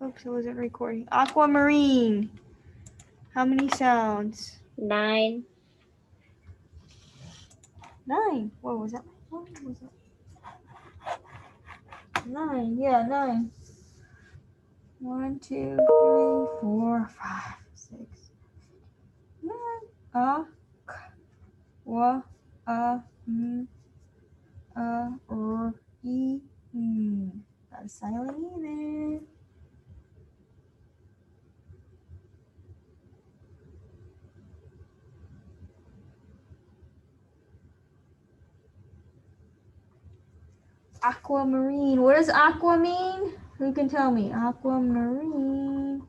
Oops, I wasn't recording. Aquamarine. How many sounds? 9. 9. What was that? What was that? 9. Yeah, 9. 1, 2, 3, 4, 5, 6, 9. Wa, e. Got a silent E there. Aquamarine. What does aqua mean? Who can tell me? Aquamarine.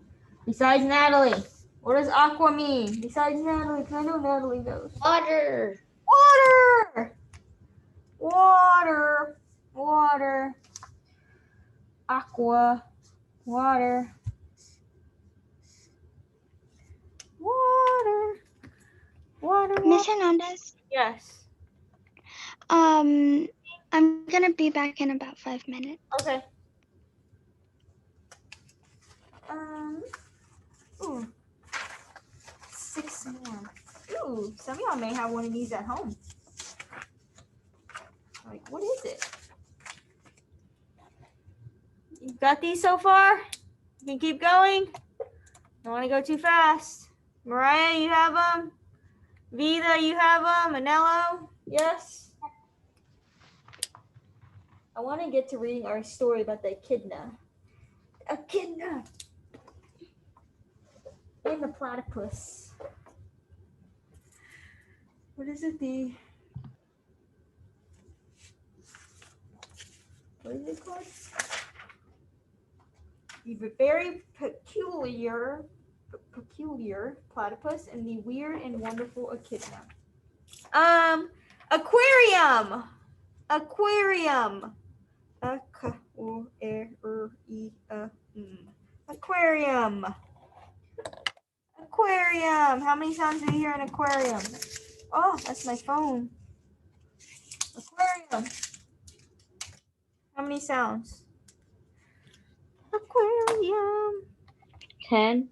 Besides Natalie. What does aqua mean? Besides Natalie, because I know Natalie knows. Water. Water. Water. Water. Aqua. Water. Water. Water. Miss Hernandez? Yes. I'm gonna be back in about 5 minutes. Okay. Ooh. 6 more. Ooh, some of y'all may have one of these at home. Like, what is it? You got these so far? You can keep going? Don't want to go too fast. Mariah, you have them? Vida, you have them? Anello? Yes? I want to get to reading our story about the echidna. Echidna! And the platypus. What is it? What is it called? The very peculiar platypus and the weird and wonderful echidna. Aquarium. Aquarium. Aquarium. Aquarium. How many sounds do you hear in aquarium? Oh, that's my phone. Aquarium. How many sounds? Aquarium. 10.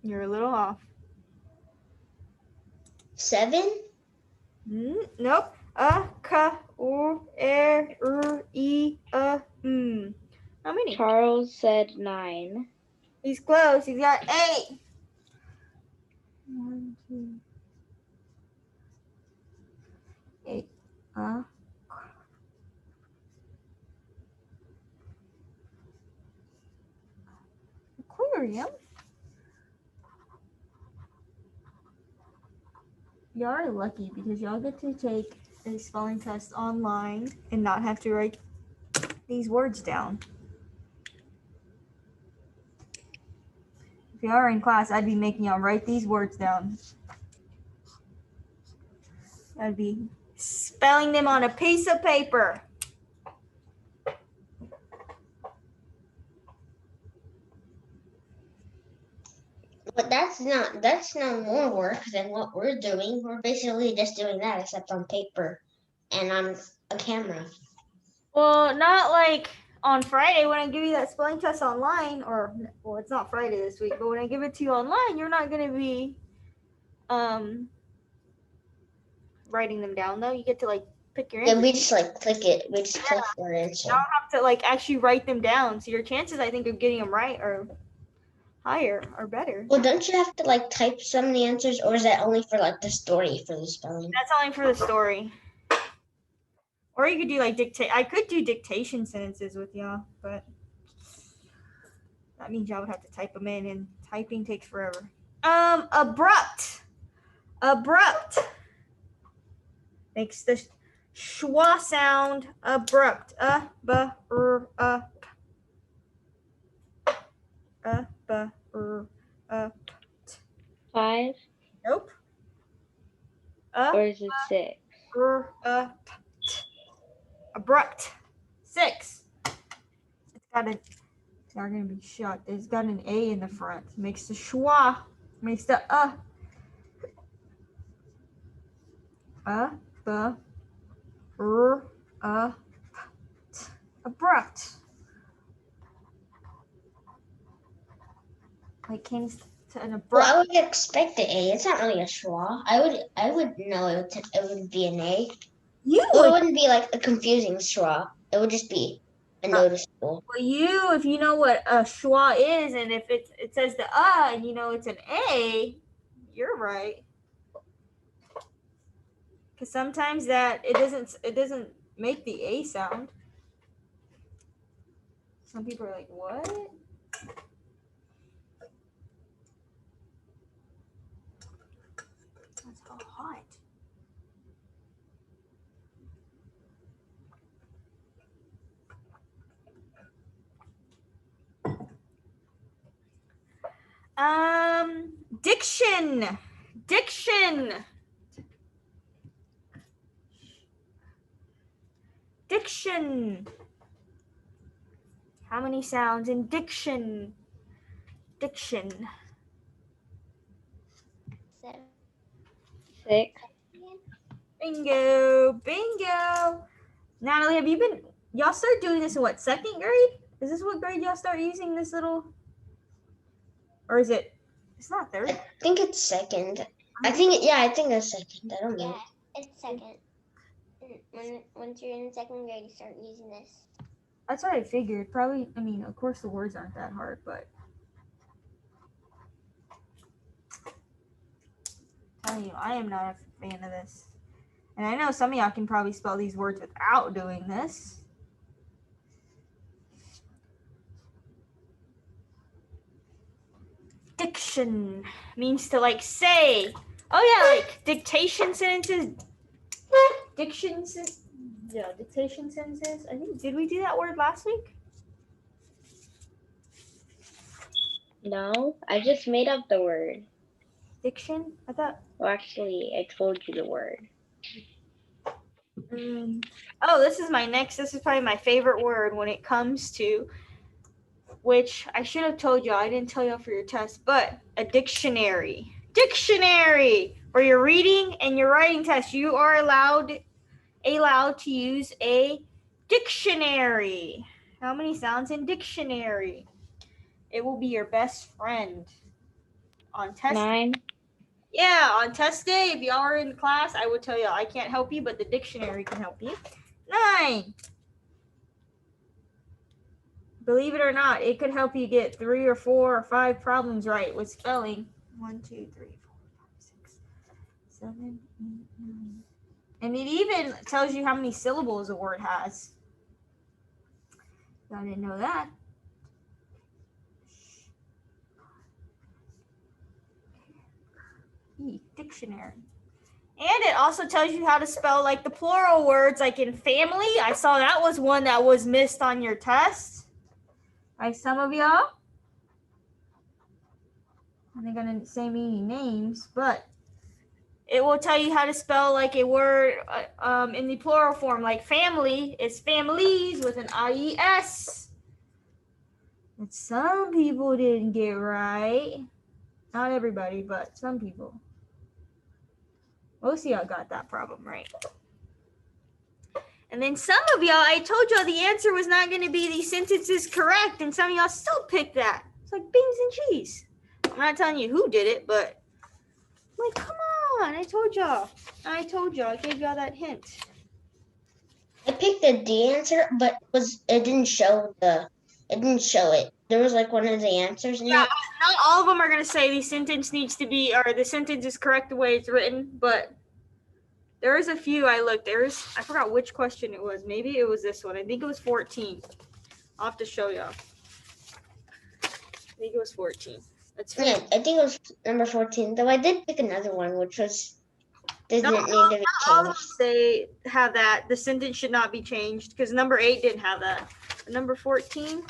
You're a little off. 7. Nope. How many? Charles said 9. He's close. He's got 8. 1, 2, 8. Aquarium. Y'all are lucky because y'all get to take a spelling test online and not have to write these words down. If y'all are in class, I'd be making y'all write these words down. I'd be spelling them on a piece of paper. But that's no more work than what we're doing. We're basically just doing that except on paper and on a camera. Well, not like on Friday when I give you that spelling test online, or well, it's not Friday this week, but when I give it to you online, you're not going to be writing them down though. You get to like pick your answer. Yeah, we just like click it. We just click our answer. You don't have to like actually write them down. So your chances, I think, of getting them right are higher or better. Well, don't you have to like type some of the answers, or is that only for like the story for the spelling? That's only for the story. Or you could do like I could do dictation sentences with y'all, but that means y'all would have to type them in, and typing takes forever. Abrupt. Abrupt. Makes the schwa sound. Abrupt. Up. 5. Nope. Or is it 6? Abrupt. 6. It's got an. Y'all are gonna be shocked. It's got an A in the front. Makes the schwa. Makes the abrupt. Like came to an Well, abrupt. I would expect the A. It's not really a schwa. I would know it would be an A. You Well, it would. wouldn't be like a confusing schwa. It would just be a noticeable. Well, if you know what a schwa is, and if it says the and you know it's an A, you're right. Because sometimes that it doesn't make the A sound. Some people are like, what? That's so hot. Diction. Diction. Diction. How many sounds in diction? Diction. 6. Bingo. Bingo. Natalie, have you been, y'all start doing this in what, second grade? Is this what grade y'all start using this little, or is it, it's not third? I think it's second. I think it's second. I don't know. Yeah, it's second. Once you're in second grade, you start using this. That's what I figured. Probably, I mean, of course the words aren't that hard, but I'm telling you, I am not a fan of this. And I know some of y'all can probably spell these words without doing this. Diction means to like say. Oh yeah, like dictation sentences. Dictation sentences. I think, did we do that word last week? No, I just made up the word. Diction? I thought. Well, actually, I told you the word. Oh, this is probably my favorite word when it comes to, which I should have told y'all. I didn't tell y'all for your test, but a dictionary. Dictionary! For your reading and your writing test, you are allowed to use a dictionary. How many sounds in dictionary? It will be your best friend on test. 9. Yeah, on test day, if y'all are in class, I would tell you I can't help you, but the dictionary can help you. 9. Believe it or not, it could help you get 3 or 4 or 5 problems right with spelling. 1, 2, 3, 4, 5, 6, 7, 8, 9. And it even tells you how many syllables a word has. I didn't know that. Dictionary. And it also tells you how to spell like the plural words, like in family. I saw that was one that was missed on your test by some of y'all. I'm not gonna say any names, but it will tell you how to spell like a word in the plural form, like family is families with an IES. That some people didn't get right. Not everybody, but some people. Most of y'all got that problem right. And then some of y'all, I told y'all the answer was not going to be the sentences correct, and some of y'all still picked that. It's like beans and cheese. I'm not telling you who did it, but I'm like, come on, I told y'all. I gave y'all that hint. I picked the D answer, but it didn't show it. There was like one of the answers in Yeah, it. not all of them are going to say the sentence needs to be, or the sentence is correct the way it's written, but there is a few I looked. I forgot which question it was. Maybe it was this one. I think it was 14. I'll have to show y'all. I think it was 14. That's Yeah, I think it was number 14. Though I did pick another one, which was didn't need to be all of them changed. say have that. The sentence should not be changed because number 8 didn't have that. Number 14?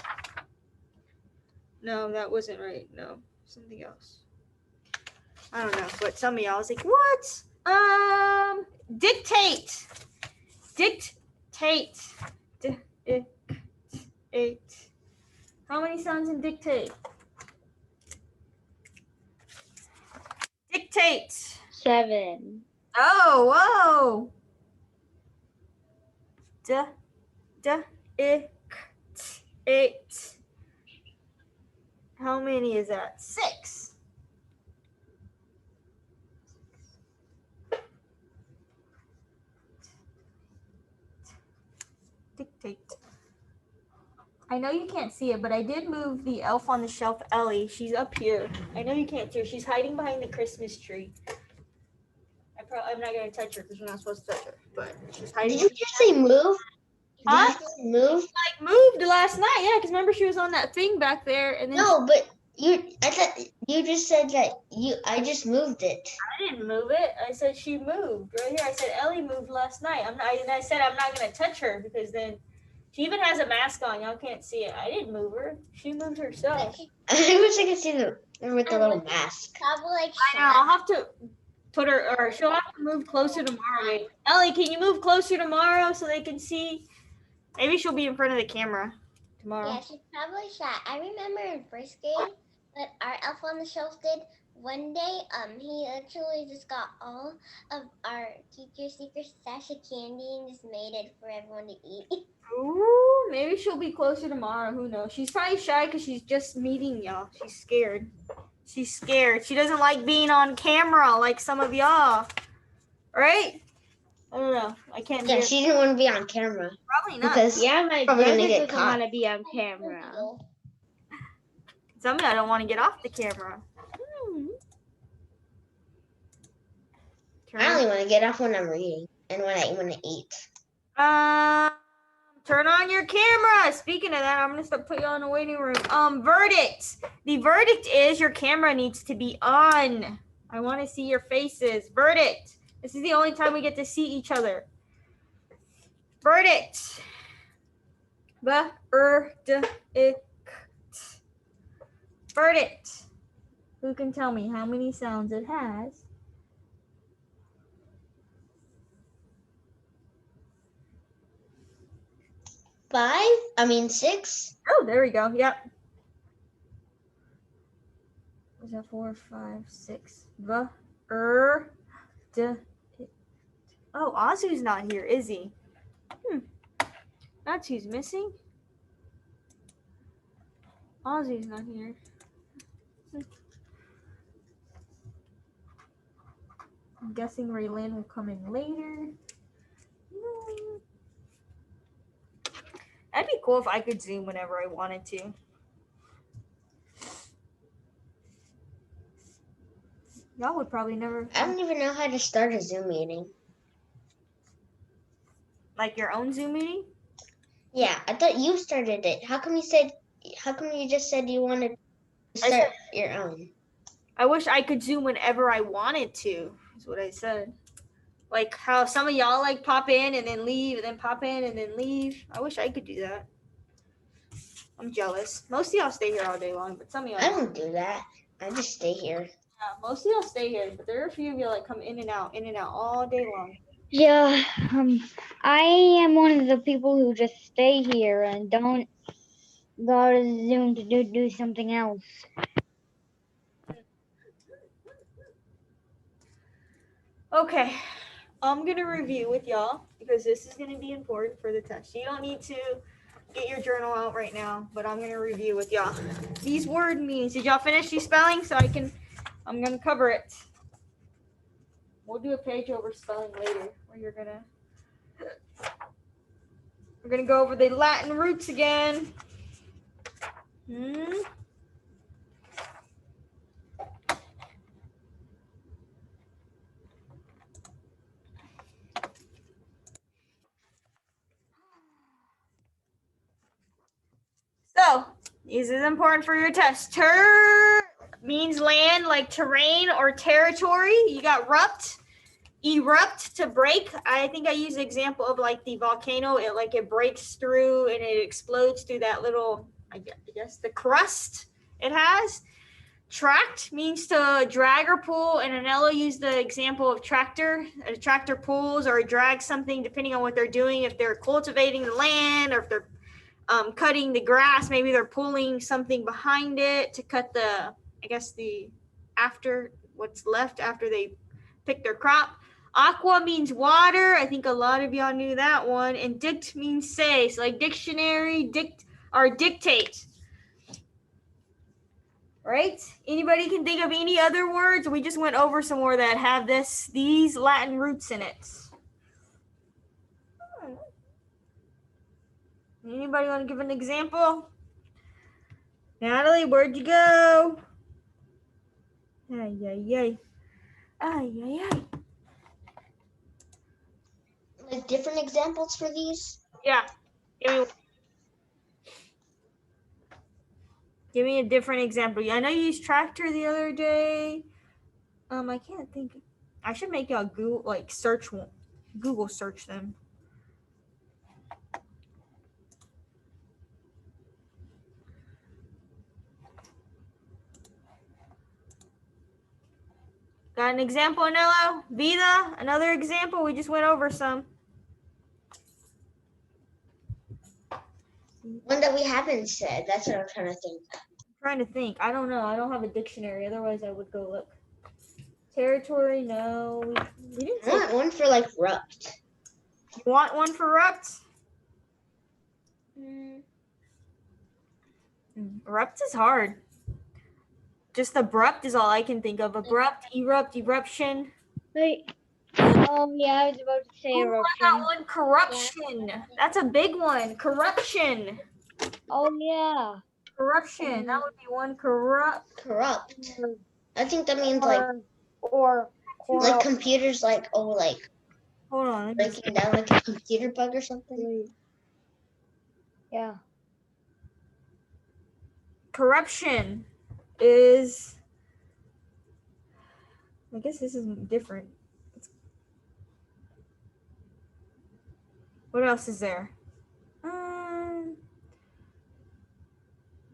No, that wasn't right. No, something else. I don't know, but some of y'all was like, what? Dictate. Dictate. Dictate. How many sounds in dictate? Dictate. 7. Oh, whoa. Dictate. How many is that? 6. Dictate. I know you can't see it, but I did move the elf on the shelf, Ellie. She's up here. I know you can't see her. She's hiding behind the Christmas tree. I'm not going to touch her because we're not supposed to touch her. But she's hiding. Did you just say move? Huh? Did you just move? Like moved last night, yeah, because remember she was on that thing back there, and then No, but I thought you just said that I just moved it. I didn't move it. I said she moved right here. I said Ellie moved last night. And I said I'm not gonna touch her because then she even has a mask on. Y'all can't see it. I didn't move her. She moved herself. I wish I could see the with the little mask. Probably like I know. I'll have to put her, or she'll have to move closer tomorrow. Wait, Ellie, can you move closer tomorrow so they can see? Maybe she'll be in front of the camera tomorrow. Yeah, she's probably shy. I remember in first grade what our elf on the shelf did. One day, he actually just got all of our teacher's secret stash of candy and just made it for everyone to eat. Ooh, maybe she'll be closer tomorrow. Who knows? She's probably shy because she's just meeting y'all. She's scared. She's scared. She doesn't like being on camera like some of y'all. Right? I don't know. I can't Yeah, hear. she didn't want to be on camera Probably not. because Yeah, my Probably brother gonna get doesn't caught. want to be on camera. Some of y'all don't want to get off the camera. I only want to get off when I'm reading and when I want to eat. Turn on your camera. Speaking of that, I'm gonna start put you all in the waiting room. Verdict. The verdict is your camera needs to be on. I want to see your faces. Verdict. This is the only time we get to see each other. Verdict. Verdict. Who can tell me how many sounds it has? Six. Oh, there we go. Yep. Is that 4, 5, 6? Oh, Azu's not here, is he? That's who's missing. Azu's not here. I'm guessing Raylin will come in later. That'd be cool if I could Zoom whenever I wanted to. Y'all would probably never. I don't even know how to start a Zoom meeting. Like your own Zoom meeting? Yeah, I thought you started it. How come you just said you wanted to start your own? I wish I could Zoom whenever I wanted to, is what I said. Like how some of y'all like pop in and then leave and then pop in and then leave. I wish I could do that. I'm jealous. Most of y'all stay here all day long, but some of y'all I don't do that. I just stay here. Yeah, most of y'all stay here, but there are a few of you like come in and out all day long. Yeah, I am one of the people who just stay here and don't go to Zoom to do something else. Okay, I'm gonna review with y'all because this is gonna be important for the test. You don't need to get your journal out right now, but I'm gonna review with y'all. These word meanings. Did y'all finish these spelling so I'm gonna cover it. We'll do a page over spelling later where we're gonna go over the Latin roots again. So, this is important for your test. Means land, like terrain or territory. You got rupt, erupt, to break. I think I used the example of like the volcano. It breaks through and it explodes through that little, I guess, the crust it has. Tract means to drag or pull, and Anello used the example of tractor. A tractor pulls or drags something depending on what they're doing. If they're cultivating the land or if they're cutting the grass, maybe they're pulling something behind it to cut what's left after they pick their crop. Aqua means water. I think a lot of y'all knew that one. And dict means say. So like dictionary, dictate. right? Anybody can think of any other words? We just went over some more that have these Latin roots in it. Anybody want to give an example? Natalie, where'd you go? Ay, ay, ay. Ay, ay, ay. Like different examples for these? Yeah. Give me a different example. I know you used tractor the other day. I can't think. I should make y'all Google search them. Got an example, Anello? Vida, another example. We just went over some. One that we haven't said. That's what I'm trying to think. Trying to think. I don't know. I don't have a dictionary. Otherwise, I would go look. Territory, no. We didn't I say. want one for like rupt. You want one for rupt? Rupt is hard. Just abrupt is all I can think of. Abrupt, erupt, eruption. Wait. Oh yeah, I was about to say Oh, I eruption. got one. Corruption. That's a big one. Corruption. Oh yeah. Corruption. That would be one. Corrupt. I think that means like Or computers like Hold on. Let me see. breaking down like a computer bug or something. yeah. Corruption is. I guess this is different. What else is there?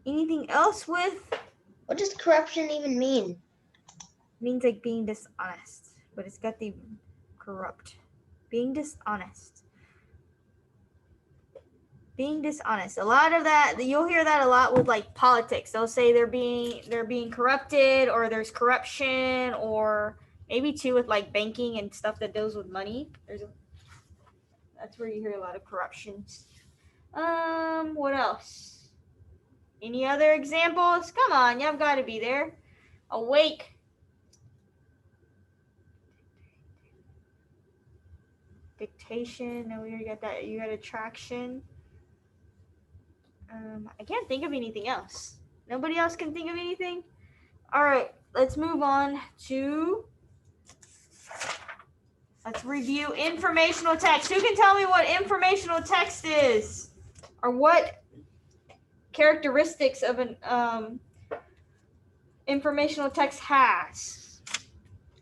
Anything else with? What does corruption even mean? Means like being dishonest, but it's got the corrupt. Being dishonest. Being dishonest. A lot of that, you'll hear that a lot with like politics. They'll say they're being corrupted, or there's corruption, or maybe too with like banking and stuff that deals with money. That's where you hear a lot of corruptions. What else? Any other examples? Come on, y'all got to be there. Awake. Dictation. No, we already got that. You got attraction. I can't think of anything else. Nobody else can think of anything? All right, let's move on to. Let's review informational text. Who can tell me what informational text is? Or what characteristics of an informational text has?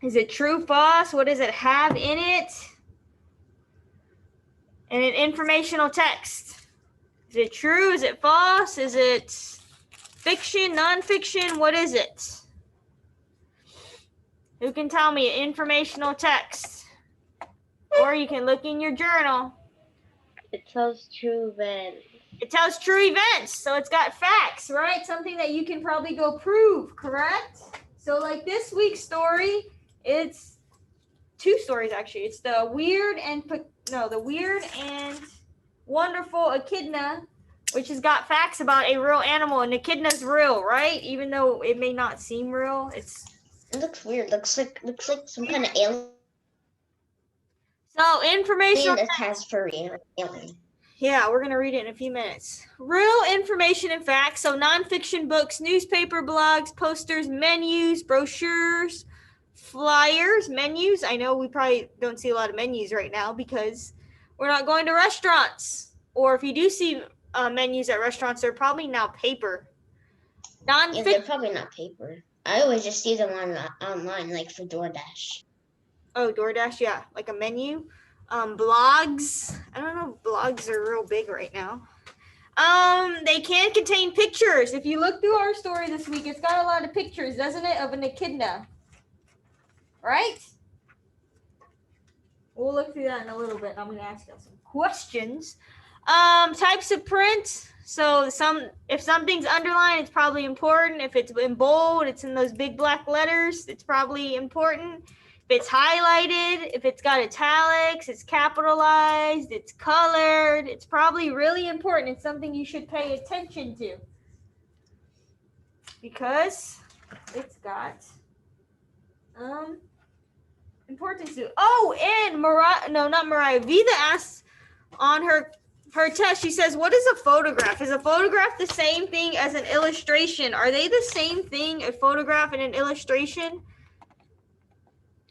Is it true, false? What does it have in it? And an informational text. Is it true? Is it false? Is it fiction, nonfiction? What is it? Who can tell me informational text? Or you can look in your journal. It tells true events. It tells true events, so it's got facts, right? Something that you can probably go prove, correct? So like this week's story, it's two stories actually. It's the weird and wonderful echidna, which has got facts about a real animal, and echidna's real, right? Even though it may not seem real, It looks weird. Looks like some kind of alien so informational. that has furry alien. Yeah, we're going to read it in a few minutes. Real information and facts. So nonfiction books, newspaper, blogs, posters, menus, brochures, flyers, menus. I know we probably don't see a lot of menus right now because we're not going to restaurants. Or if you do see menus at restaurants, they're probably now paper. Yeah, they're probably not paper. I always just see them online, like for DoorDash. Oh, DoorDash, yeah, like a menu. Blogs. I don't know if blogs are real big right now. They can contain pictures. If you look through our story this week, it's got a lot of pictures, doesn't it, of an echidna? Right? We'll look through that in a little bit. I'm going to ask you some questions. Types of print. So if something's underlined, it's probably important. If it's in bold, it's in those big black letters, it's probably important. If it's highlighted, if it's got italics, it's capitalized, it's colored, it's probably really important. It's something you should pay attention to. because it's got importance to. Oh, and Vida asked on her test, she says, what is a photograph? Is a photograph the same thing as an illustration? Are they the same thing, a photograph and an illustration?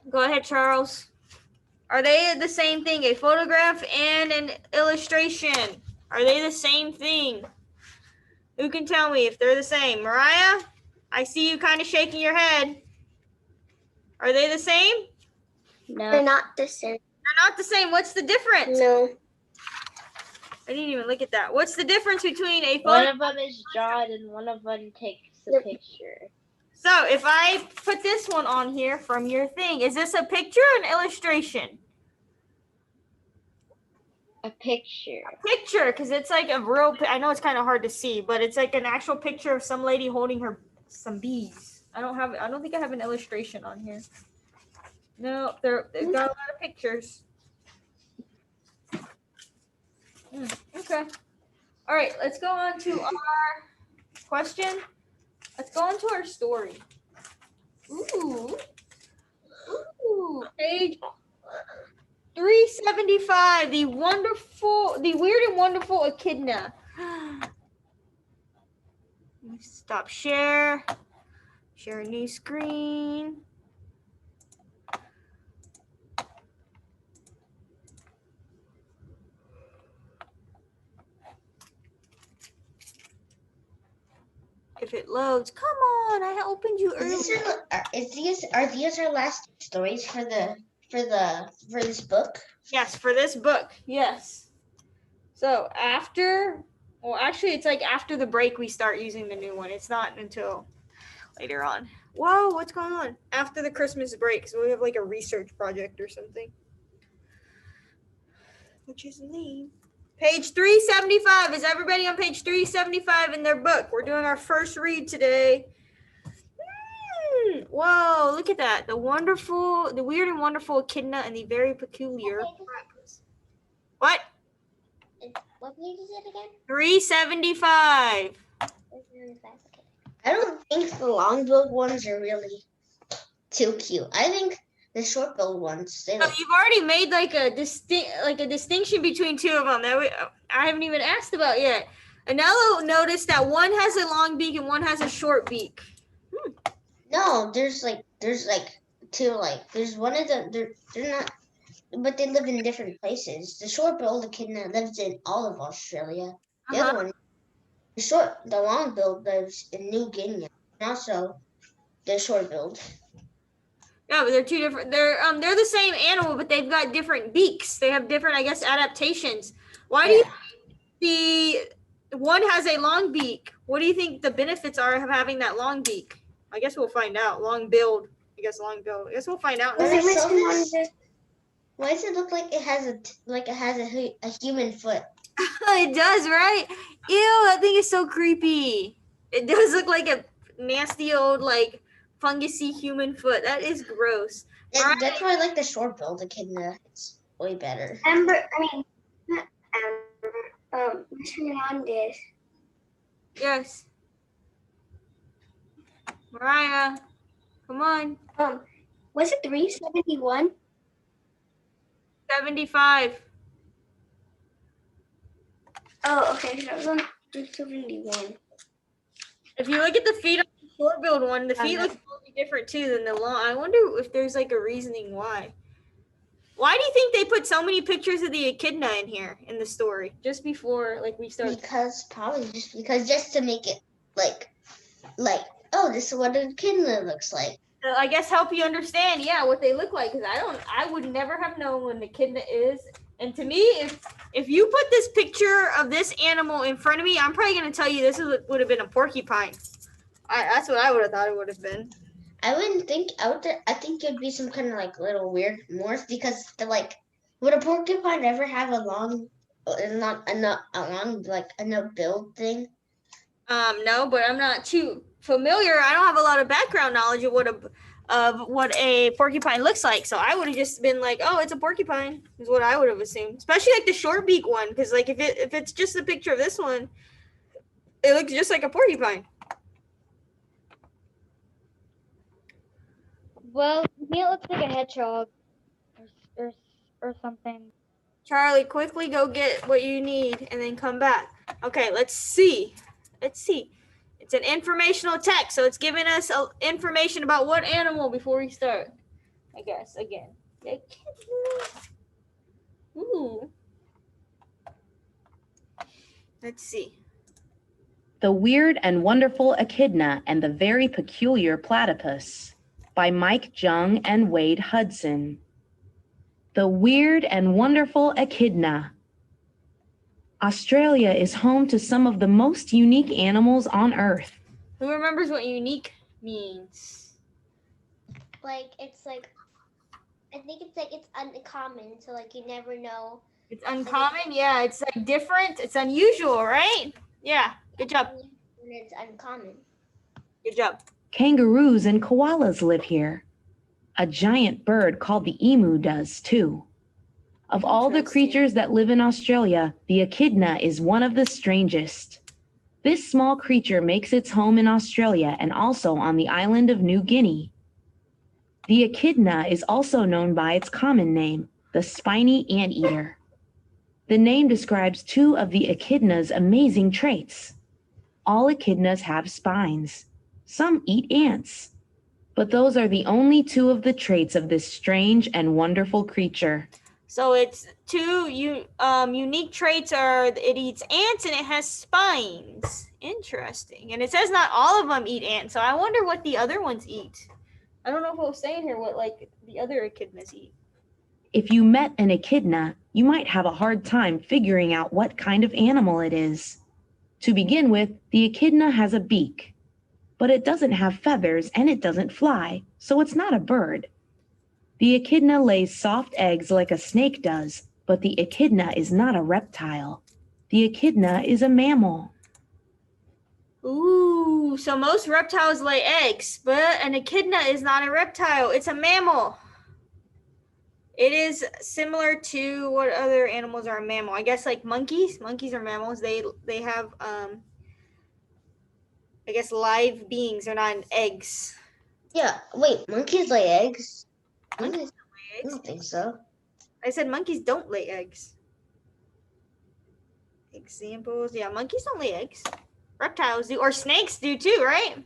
Go ahead, Charles. Are they the same thing, a photograph and an illustration? Are they the same thing? Who can tell me if they're the same? Mariah, I see you kind of shaking your head. Are they the same? No. They're not the same. They're not the same. What's the difference? No. I didn't even look at that. What's the difference between a One photo? of them is drawn and one of them takes the picture. So if I put this one on here from your thing, is this a picture or an illustration? A picture. Picture, because it's like a real. I know it's kind of hard to see, but it's like an actual picture of some lady holding some bees. I don't think I have an illustration on here. No, they've got a lot of pictures. Okay. All right, let's go on to our question. Let's go on to our story. Ooh, page 375. The weird and wonderful echidna. Stop share. Share a new screen. If it loads, come on! I opened you earlier. Are these our last stories for this book? Yes, for this book. Yes. So actually, it's like after the break we start using the new one. It's not until later on. Whoa, what's going on? After the Christmas break, so we have like a research project or something. Which is lame. Page 375. Is everybody on page 375 in their book? We're doing our first read today. Whoa, look at that. The weird and wonderful echidna and the very peculiar. What? What page is it again? 375. I don't think the long-billed ones are really too cute. I think the short-billed ones. They Oh, you've already made like a distinction between two of them that I haven't even asked about yet. Anello noticed that one has a long beak and one has a short beak. No, there's two there's one of them. They're not, but they live in different places. The short-billed echidna lives in all of Australia. The other one, the long-billed lives in New Guinea. And also, the short-billed. Yeah, but they're two different. They're the same animal, but they've got different beaks. They have different, I guess, adaptations. Why do you think the one has a long beak? What do you think the benefits are of having that long beak? I guess we'll find out. Long-billed. I guess we'll find out. Why does it look like it has a human foot? It does, right? Ew, that thing is so creepy. It does look like a nasty old fungusy human foot. That is gross. That's why I like the short-billed echidna. It's way better. Mr. Hernandez. Yes. Mariah, come on. Was it 371? 75. Oh, okay. So I was on 371. If you look at the feet on the short-billed one, the feet look totally different too than the long. I wonder if there's a reasoning why. Why do you think they put so many pictures of the echidna in here in the story just before we started? Just to make it oh, this is what an echidna looks like. So I guess help you understand, what they look like. Because I would never have known what an echidna is. And to me, if you put this picture of this animal in front of me, I'm probably going to tell you this would have been a porcupine. That's what I would have thought it would have been. I wouldn't think I think it'd be some kind of little weird morph because would a porcupine ever have a long, a build thing? No, but I'm not too familiar. I don't have a lot of background knowledge of what a porcupine looks like. So I would have just been like, oh, it's a porcupine is what I would have assumed. Especially the short beak one, because if it's just a picture of this one, it looks just like a porcupine. Well, he looks like a hedgehog or, or something. Charlie, quickly go get what you need and then come back. Okay, let's see. Let's see. It's an informational text, so it's giving us information about what animal before we start. I guess again. Ooh. Let's see. The Weird and Wonderful Echidna and the Very Peculiar Platypus by Mike Jung and Wade Hudson. The Weird and Wonderful Echidna. Australia is home to some of the most unique animals on Earth. Who remembers what unique means? Like it's like I think it's like it's uncommon, so like you never know It's uncommon. Yeah, it's like different. It's unusual, right? Yeah. Good job. when it's uncommon. Good job. Kangaroos and koalas live here. A giant bird called the emu does too. Of all the Interesting. creatures that live in Australia, the echidna is one of the strangest. This small creature makes its home in Australia and also on the island of New Guinea. The echidna is also known by its common name, the spiny anteater. The name describes two of the echidna's amazing traits. All echidnas have spines. Some eat ants. But those are the only two of the traits of this strange and wonderful creature. So it's two unique traits are it eats ants and it has spines. Interesting. And it says not all of them eat ants, so I wonder what the other ones eat. I don't know if it was saying here what like the other echidnas eat. If you met an echidna, you might have a hard time figuring out what kind of animal it is. To begin with, the echidna has a beak, but it doesn't have feathers and it doesn't fly, so it's not a bird. The echidna lays soft eggs like a snake does, but the echidna is not a reptile. The echidna is a mammal. Ooh, so most reptiles lay eggs, but an echidna is not a reptile. It's a mammal. It is similar to what other animals are a mammal. I guess like monkeys. Monkeys are mammals. They have I guess live beings. They're not eggs. Yeah. Wait, monkeys lay eggs? Monkeys I don't think so. I said monkeys don't lay eggs. Examples. Yeah, monkeys don't lay eggs. Reptiles do, or snakes do too, right?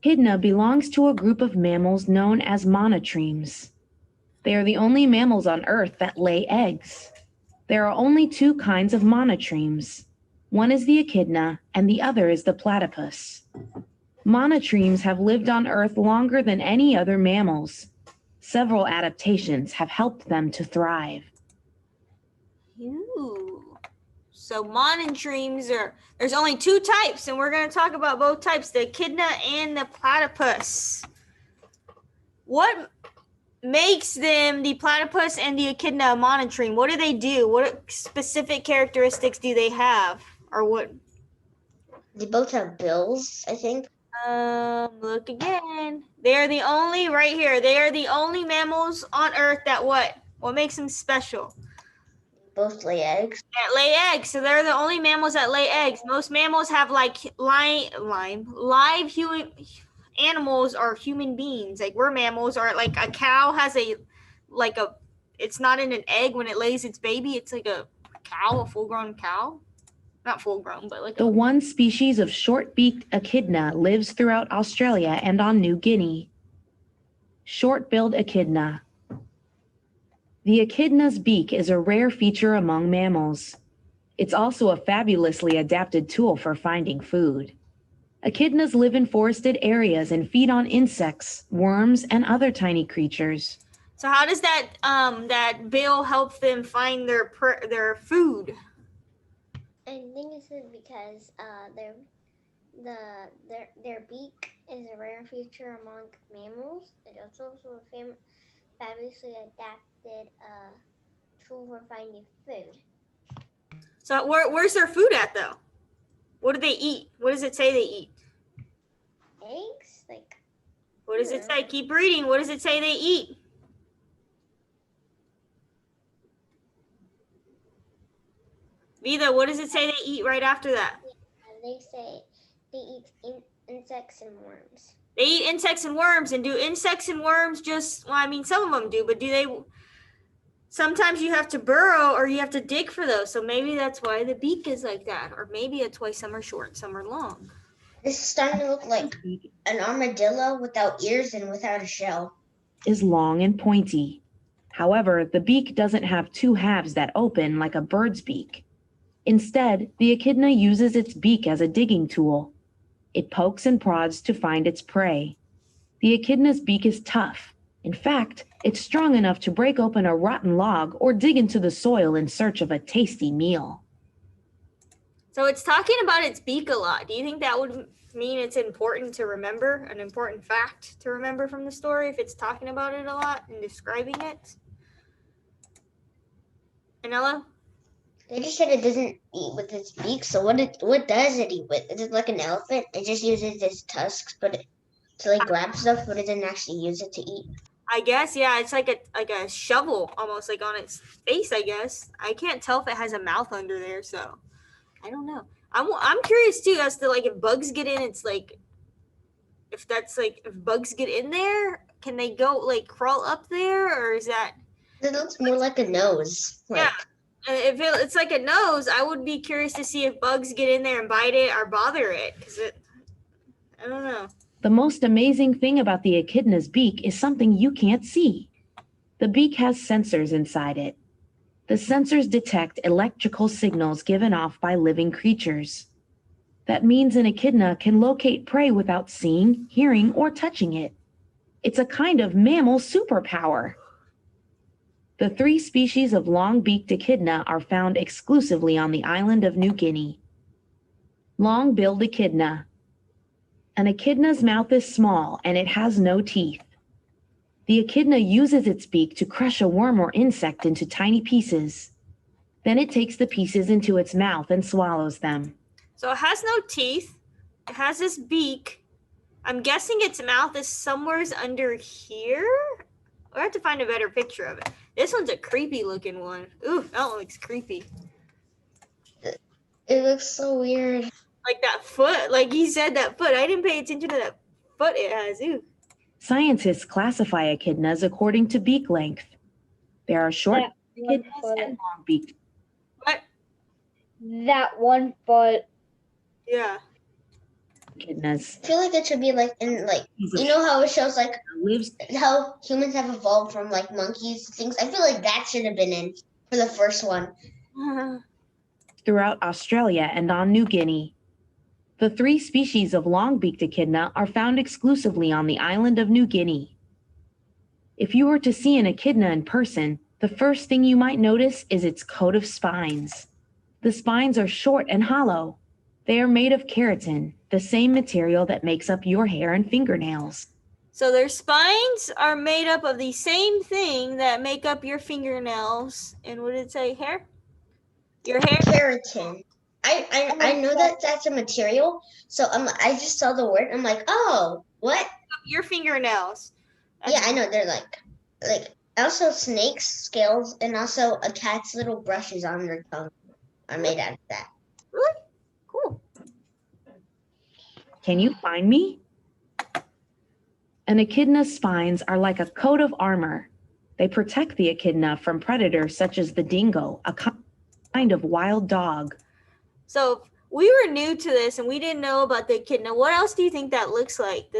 Echidna belongs to a group of mammals known as monotremes. They are the only mammals on Earth that lay eggs. There are only two kinds of monotremes. One is the echidna, and the other is the platypus. Monotremes have lived on Earth longer than any other mammals. Several adaptations have helped them to thrive. Ooh. So monotremes there's only two types, and we're going to talk about both types, the echidna and the platypus. What makes them, the platypus and the echidna, a monotreme? What do they do? What specific characteristics do they have? Or what? They both have bills, I think. Look again. They're the only, right here, they are the only mammals on Earth that what? What makes them special? Both lay eggs. That lay eggs. So they're the only mammals that lay eggs. Most mammals have like live human animals are human beings. Like we're mammals, or like a cow has it's not in an egg when it lays its baby. It's like a cow, a full-grown cow. Not full-grown, but like The one species of short-beaked echidna lives throughout Australia and on New Guinea. Short-billed echidna. The echidna's beak is a rare feature among mammals. It's also a fabulously adapted tool for finding food. Echidnas live in forested areas and feed on insects, worms, and other tiny creatures. So how does that bill help them find their food? I think this is because their beak is a rare feature among mammals. It also a fabulously adapted tool for finding food. So where's their food at though? What do they eat? What does it say they eat? Eggs, like. What does it say? Keep reading. What does it say they eat? Vida, what does it say they eat right after that? They say they eat insects and worms. They eat insects and worms, and do insects and worms just, well, I mean, some of them do, but do they, sometimes you have to burrow or you have to dig for those. So maybe that's why the beak is like that. Or maybe that's why some are short, some are long. This is starting to look like an armadillo without ears and without a shell. Is long and pointy. However, the beak doesn't have two halves that open like a bird's beak. Instead, the echidna uses its beak as a digging tool. It pokes and prods to find its prey. The echidna's beak is tough. In fact, it's strong enough to break open a rotten log or dig into the soil in search of a tasty meal. So it's talking about its beak a lot. Do you think that would mean it's important to remember, an important fact to remember from the story if it's talking about it a lot and describing it? Anella? They just said it doesn't eat with its beak, so what does it eat with? Is it like an elephant? It just uses its tusks to like grab stuff, but it doesn't actually use it to eat. I guess, yeah, it's like a shovel almost, like on its face, I guess. I can't tell if it has a mouth under there, so I don't know. I'm curious too as to like if bugs get in, it's like if bugs get in there, can they go like crawl up there, or is that? It looks more like a nose. Yeah. If it's like a nose, I would be curious to see if bugs get in there and bite it or bother it, because I don't know. The most amazing thing about the echidna's beak is something you can't see. The beak has sensors inside it. The sensors detect electrical signals given off by living creatures. That means an echidna can locate prey without seeing, hearing, or touching it. It's a kind of mammal superpower. The 3 species of long-beaked echidna are found exclusively on the island of New Guinea. Long-billed echidna. An echidna's mouth is small and it has no teeth. The echidna uses its beak to crush a worm or insect into tiny pieces. Then it takes the pieces into its mouth and swallows them. So it has no teeth. It has this beak. I'm guessing its mouth is somewhere under here. We'll have to find a better picture of it. This one's a creepy looking one. Ooh, that one looks creepy. It looks so weird. Like that foot, like he said, that foot. I didn't pay attention to that foot it has. Ooh. Scientists classify echidnas according to beak length. There are short echidnas and long beaked. What? That 1 foot. Yeah. Echidnas. I feel like it should be like in like you know how it shows like Lives how humans have evolved from like monkeys to things. I feel like that should have been in for the first one. throughout Australia and on New Guinea. The 3 species of long-beaked echidna are found exclusively on the island of New Guinea. If you were to see an echidna in person, the first thing you might notice is its coat of spines. The spines are short and hollow. They are made of keratin, the same material that makes up your hair and fingernails. So their spines are made up of the same thing that make up your fingernails. And what did it say? Hair? Your hair? Keratin. I know that that's a material. So I just saw the word. I'm like, oh, what? Your fingernails. Yeah, I know. They're like also snakes' scales and also a cat's little brushes on their tongue are made out of that. Really? Cool. Can you find me? An echidna's spines are like a coat of armor. They protect the echidna from predators such as the dingo, a kind of wild dog. So we were new to this and we didn't know about the echidna. What else do you think that looks like?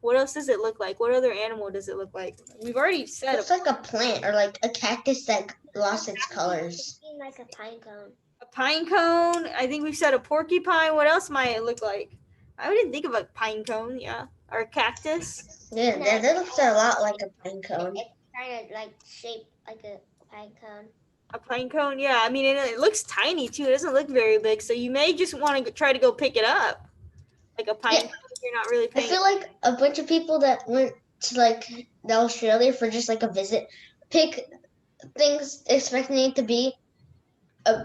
What else does it look like? What other animal does it look like? We've already said It's like a plant or like a cactus that lost its colors. Like a pine cone. a pine cone. I think we've said a porcupine. What else might it look like? I didn't think of a pine cone, yeah. Or a cactus. Yeah, that looks a lot like a pine cone. It's kind of like shaped like a pine cone. A pine cone, yeah. I mean, it looks tiny too. It doesn't look very big. So you may just want to try to go pick it up. Like a pine cone if you're not really I paying. feel like a bunch of people that went to like the Australia for just like a visit pick things expecting it to be a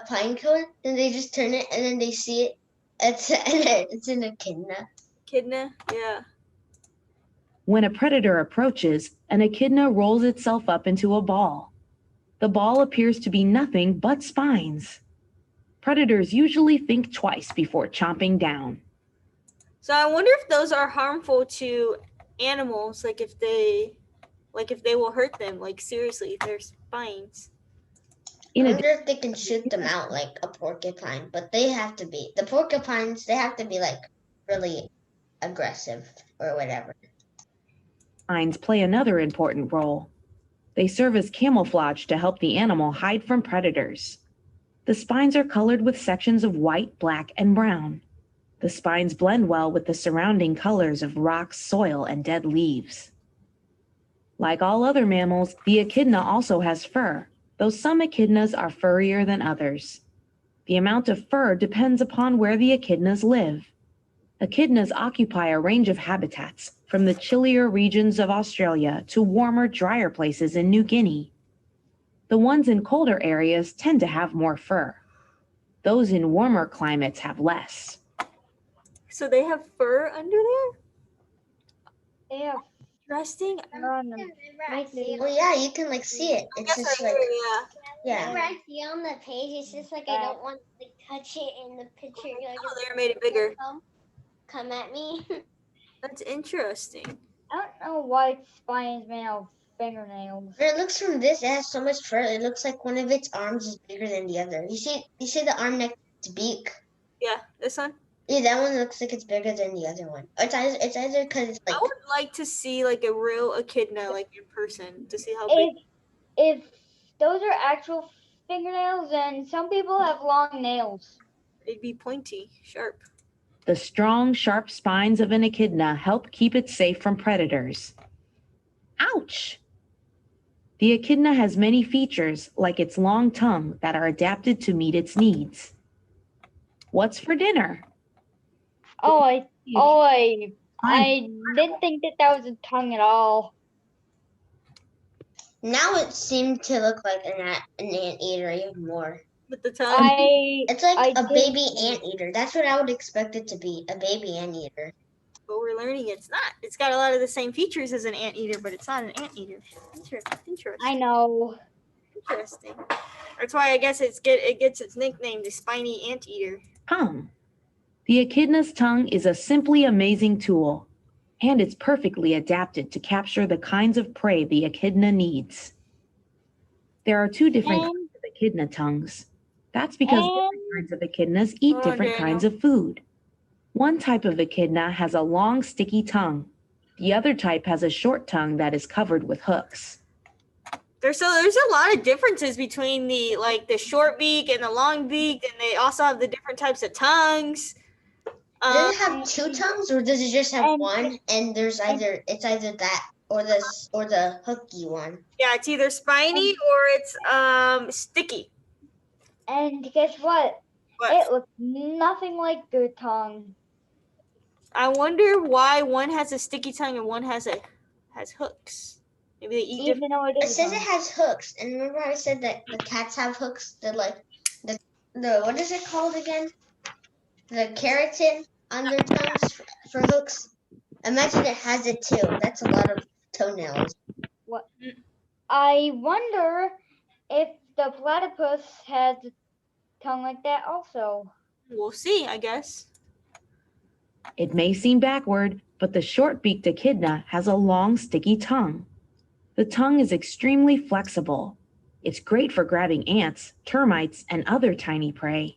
pine cone, then they just turn it and then they see it. It's an echidna. Echidna, yeah. When a predator approaches, an echidna rolls itself up into a ball. The ball appears to be nothing but spines. Predators usually think twice before chomping down. So I wonder if those are harmful to animals, like if they will hurt them, like seriously, their spines. I In wonder if they can shoot them out like a porcupine, but the porcupines, they have to be like really aggressive or whatever. spines play another important role. They serve as camouflage to help the animal hide from predators. The spines are colored with sections of white, black, and brown. The spines blend well with the surrounding colors of rocks, soil, and dead leaves. Like all other mammals, the echidna also has fur, though some echidnas are furrier than others. The amount of fur depends upon where the echidnas live. Echidnas occupy a range of habitats, from the chillier regions of Australia to warmer, drier places in New Guinea. The ones in colder areas tend to have more fur. Those in warmer climates have less. So they have fur under there? They have Interesting. fur on them. Well, yeah, you can like see it. It's Yes, just I like, hear, yeah. yeah. Whenever I see on the page, it's just like I don't want to like, touch it in the picture. Like, Oh, they made it bigger. Come at me. That's interesting. I don't know why its spine is made out of fingernails. But it looks from this, it has so much fur. It looks like one of its arms is bigger than the other. You see the arm next to its beak? Yeah, this one. Yeah, that one looks like it's bigger than the other one. It's either because it's like, I would like to see like a real echidna, like in person, to see how big. If those are actual fingernails, then some people have long nails. It'd be pointy, sharp. The strong, sharp spines of an echidna help keep it safe from predators. Ouch! The echidna has many features, like its long tongue, that are adapted to meet its needs. What's for dinner? I didn't think that was a tongue at all. now it seemed to look like an anteater even more. With the tongue. It's like I a did baby see. anteater. That's what I would expect it to be, a baby anteater. But we're learning it's not. It's got a lot of the same features as an anteater, but it's not an anteater. Interesting. I know. Interesting. That's why I guess it gets its nickname, the spiny anteater. Tongue. The echidna's tongue is a simply amazing tool, and it's perfectly adapted to capture the kinds of prey the echidna needs. There are two different kinds of echidna tongues. That's because different kinds of echidnas eat Oh, different Daniel. kinds of food. One type of echidna has a long, sticky tongue. The other type has a short tongue that is covered with hooks. There's a lot of differences between the short beak and the long beak, and they also have the different types of tongues. Does it have two tongues, or does it just have and- one? And it's either that or the hooky one. Yeah, it's either spiny or it's sticky. And guess what? But It looks nothing like their tongue. I wonder why one has a sticky tongue and one has hooks. Maybe they eat different. Even though it It is a says tongue. it has hooks, and remember how I said that the cats have hooks? The what is it called again? The keratin on their tongues for hooks. Imagine it has it too. That's a lot of toenails. I wonder if the platypus has a tongue like that also. We'll see, I guess. It may seem backward, but the short-beaked echidna has a long, sticky tongue. The tongue is extremely flexible. It's great for grabbing ants, termites, and other tiny prey.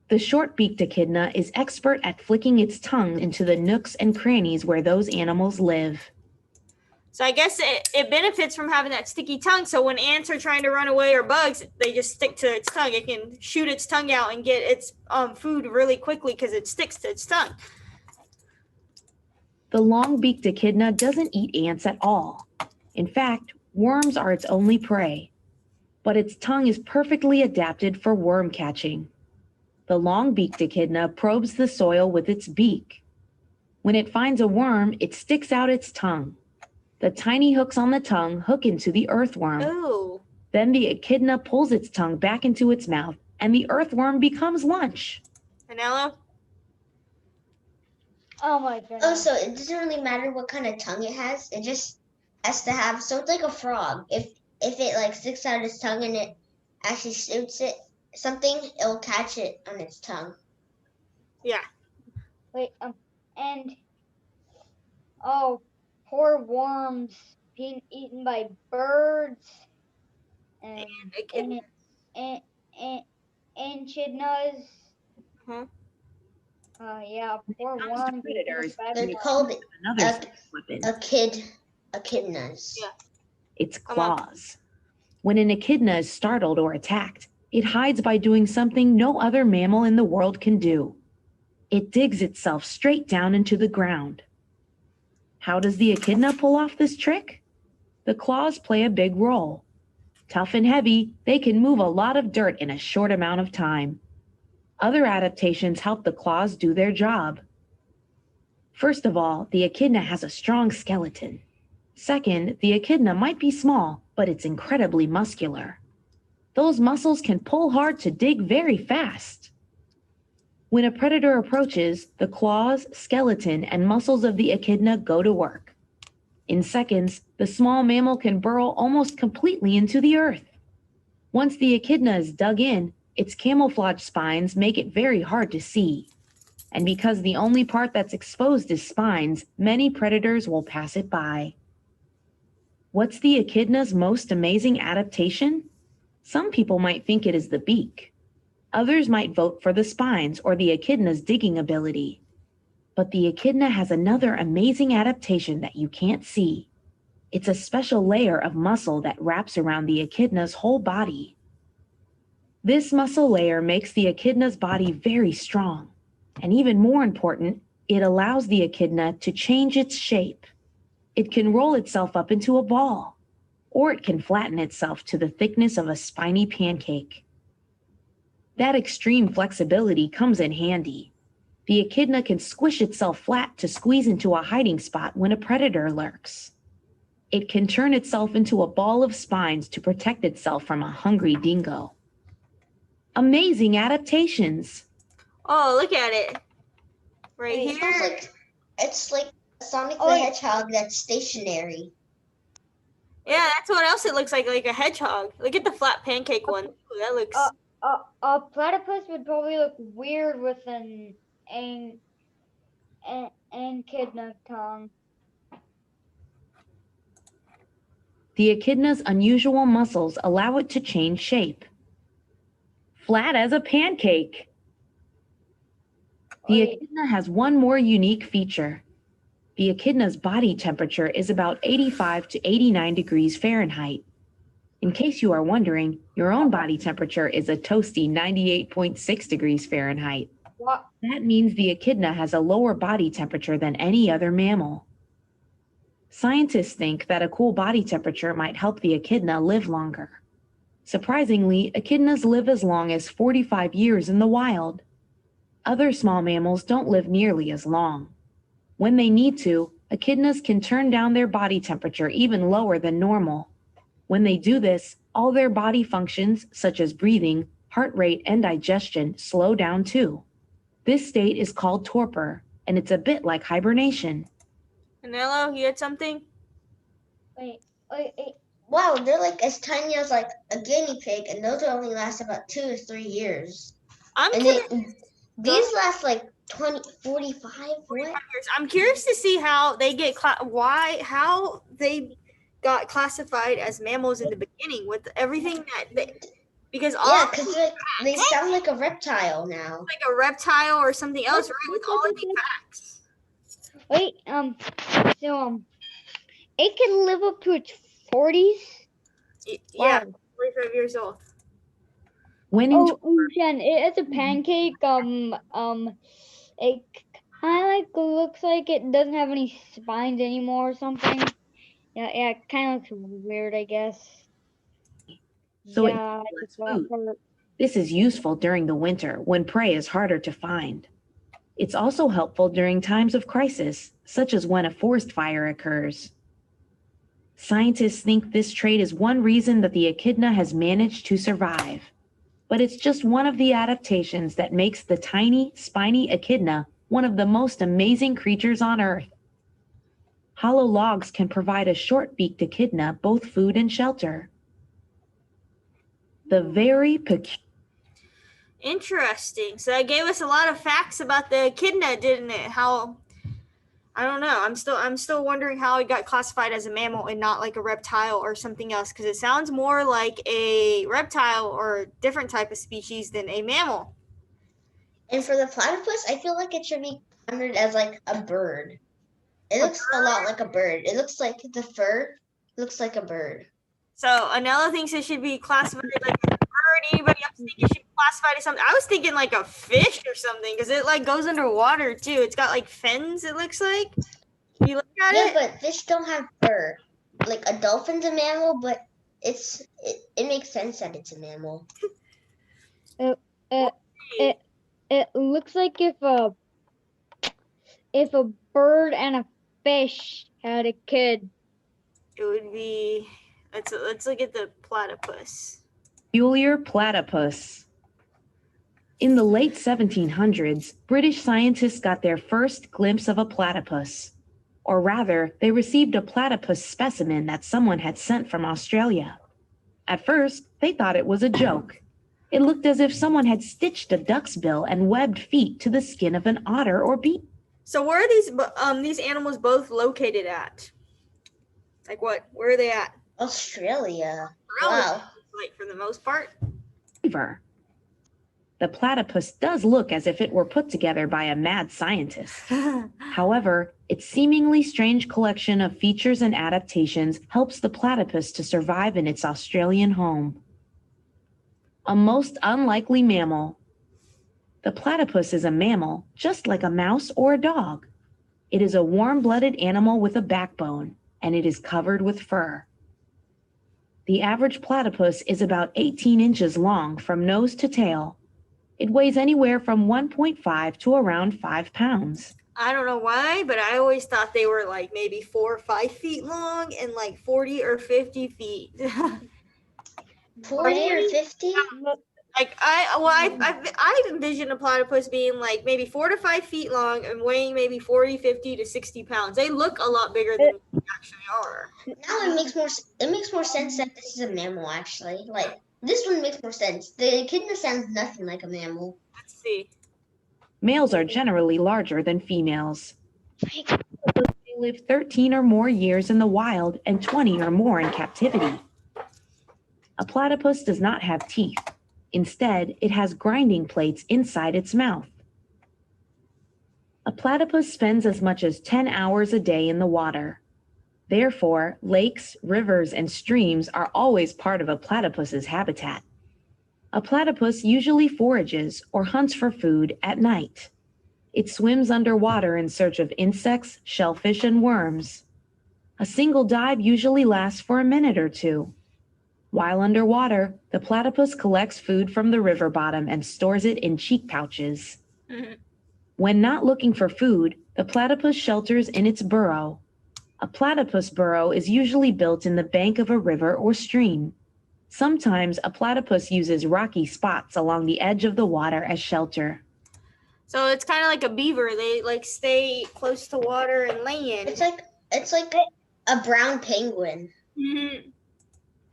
The short-beaked echidna is expert at flicking its tongue into the nooks and crannies where those animals live. So I guess it benefits from having that sticky tongue. So when ants are trying to run away or bugs, they just stick to its tongue. It can shoot its tongue out and get its food really quickly because it sticks to its tongue. The long-beaked echidna doesn't eat ants at all. In fact, worms are its only prey. But its tongue is perfectly adapted for worm catching. The long-beaked echidna probes the soil with its beak. When it finds a worm, it sticks out its tongue. The tiny hooks on the tongue hook into the earthworm. Oh. Then the echidna pulls its tongue back into its mouth, and the earthworm becomes lunch. Vanilla? Oh my goodness. Oh, so it doesn't really matter what kind of tongue it has. It just has to have. So it's like a frog. If it like sticks out its tongue and it actually shoots it something, it'll catch it on its tongue. Yeah. Wait, and oh, poor worms being eaten by birds and Echidna. and and, and echidnas. Huh? Yeah, poor Comes to worms eating predators, bad They're worms. called Another a weapon. echidnas. Yeah. Its Come on. claws. When an echidna is startled or attacked, it hides by doing something no other mammal in the world can do. It digs itself straight down into the ground. How does the echidna pull off this trick? The claws play a big role. Tough and heavy, they can move a lot of dirt in a short amount of time. Other adaptations help the claws do their job. First of all, the echidna has a strong skeleton. Second, the echidna might be small, but it's incredibly muscular. Those muscles can pull hard to dig very fast. When a predator approaches, the claws, skeleton, and muscles of the echidna go to work. In seconds, the small mammal can burrow almost completely into the earth. Once the echidna is dug in, its camouflage spines make it very hard to see. And because the only part that's exposed is spines, many predators will pass it by. What's the echidna's most amazing adaptation? Some people might think it is the beak. Others might vote for the spines or the echidna's digging ability. But the echidna has another amazing adaptation that you can't see. It's a special layer of muscle that wraps around the echidna's whole body. This muscle layer makes the echidna's body very strong. And even more important, it allows the echidna to change its shape. It can roll itself up into a ball, or it can flatten itself to the thickness of a spiny pancake. That extreme flexibility comes in handy. The echidna can squish itself flat to squeeze into a hiding spot when a predator lurks. It can turn itself into a ball of spines to protect itself from a hungry dingo. Amazing adaptations! Oh, look at it. Right Wait, here. It's like Sonic Oh, the yeah. Hedgehog that's stationary. Yeah, that's what else it looks like a hedgehog. Look at the flat pancake one. Ooh, that looks. A platypus would probably look weird with an echidna tongue. The echidna's unusual muscles allow it to change shape. Flat as a pancake. The Wait. echidna has one more unique feature. The echidna's body temperature is about 85 to 89 degrees Fahrenheit. In case you are wondering, your own body temperature is a toasty 98.6 degrees Fahrenheit. What? That means the echidna has a lower body temperature than any other mammal. Scientists think that a cool body temperature might help the echidna live longer. Surprisingly, echidnas live as long as 45 years in the wild. Other small mammals don't live nearly as long. When they need to, echidnas can turn down their body temperature even lower than normal. When they do this, all their body functions, such as breathing, heart rate, and digestion, slow down too. This state is called torpor, and it's a bit like hibernation. Canelo, you had something? Wait. Wow, they're like as tiny as like a guinea pig, and those only last about 2 or 3 years. I'm And curious. these last like 20, 45. What? I'm curious to see how they get how they got classified as mammals in the beginning with everything because all Yeah, because they sound like a reptile now. like a reptile or something else, right? With all of the facts. Wait. So it can live up to its 40s. Yeah, Wow. 45 years old. When in Jen, it has a pancake. It kind of like looks like it doesn't have any spines anymore or something. Yeah, it kind of looks weird, I guess. So it yeah, needs it's less that food. part. This is useful during the winter when prey is harder to find. It's also helpful during times of crisis, such as when a forest fire occurs. Scientists think this trait is one reason that the echidna has managed to survive. But it's just one of the adaptations that makes the tiny, spiny echidna one of the most amazing creatures on Earth. Hollow logs can provide a short-beaked echidna both food and shelter. The very peculiar. Interesting. So that gave us a lot of facts about the echidna, didn't it? How I don't know. I'm still wondering how it got classified as a mammal and not like a reptile or something else, because it sounds more like a reptile or a different type of species than a mammal. And for the platypus, I feel like it should be considered as like a bird. It looks a lot like a bird. It looks like the fur looks like a bird. So Anella thinks it should be classified like a bird. Anybody else think it should be classified as something? I was thinking like a fish or something, because it like goes underwater too. It's got like fins, it looks like. You look at Yeah, it. but fish don't have fur. Like a dolphin's a mammal, but it makes sense that it's a mammal. It looks like if a bird and a fish had a kid. It would be. Let's look at the platypus. Peculiar platypus. In the late 1700s, British scientists got their first glimpse of a platypus. Or rather, they received a platypus specimen that someone had sent from Australia. At first, they thought it was a joke. It looked as if someone had stitched a duck's bill and webbed feet to the skin of an otter or beaver. So where are these animals both located at? Like what? Where are they at? Australia. Around Wow. like for the most part. The platypus does look as if it were put together by a mad scientist. However, its seemingly strange collection of features and adaptations helps the platypus to survive in its Australian home. A most unlikely mammal. The platypus is a mammal, just like a mouse or a dog. It is a warm-blooded animal with a backbone, and it is covered with fur. The average platypus is about 18 inches long from nose to tail. It weighs anywhere from 1.5 to around 5 pounds. I don't know why, but I always thought they were like maybe 4 or 5 feet long and like 40 or 50 feet. 40 or 50? Like I envision a platypus being like maybe 4 to 5 feet long and weighing maybe 40, 50 to 60 pounds. They look a lot bigger than they actually are. Now it makes more sense that this is a mammal actually. Like this one makes more sense. The echidna sounds nothing like a mammal. Let's see. Males are generally larger than females. They live 13 or more years in the wild and 20 or more in captivity. A platypus does not have teeth. Instead, it has grinding plates inside its mouth. A platypus spends as much as 10 hours a day in the water. Therefore, lakes, rivers, and streams are always part of a platypus's habitat. A platypus usually forages or hunts for food at night. It swims underwater in search of insects, shellfish, and worms. A single dive usually lasts for a minute or two. While underwater, the platypus collects food from the river bottom and stores it in cheek pouches. When not looking for food, the platypus shelters in its burrow. A platypus burrow is usually built in the bank of a river or stream. Sometimes a platypus uses rocky spots along the edge of the water as shelter. So it's kind of like a beaver. They like stay close to water and land. It's like a brown penguin. Mhm.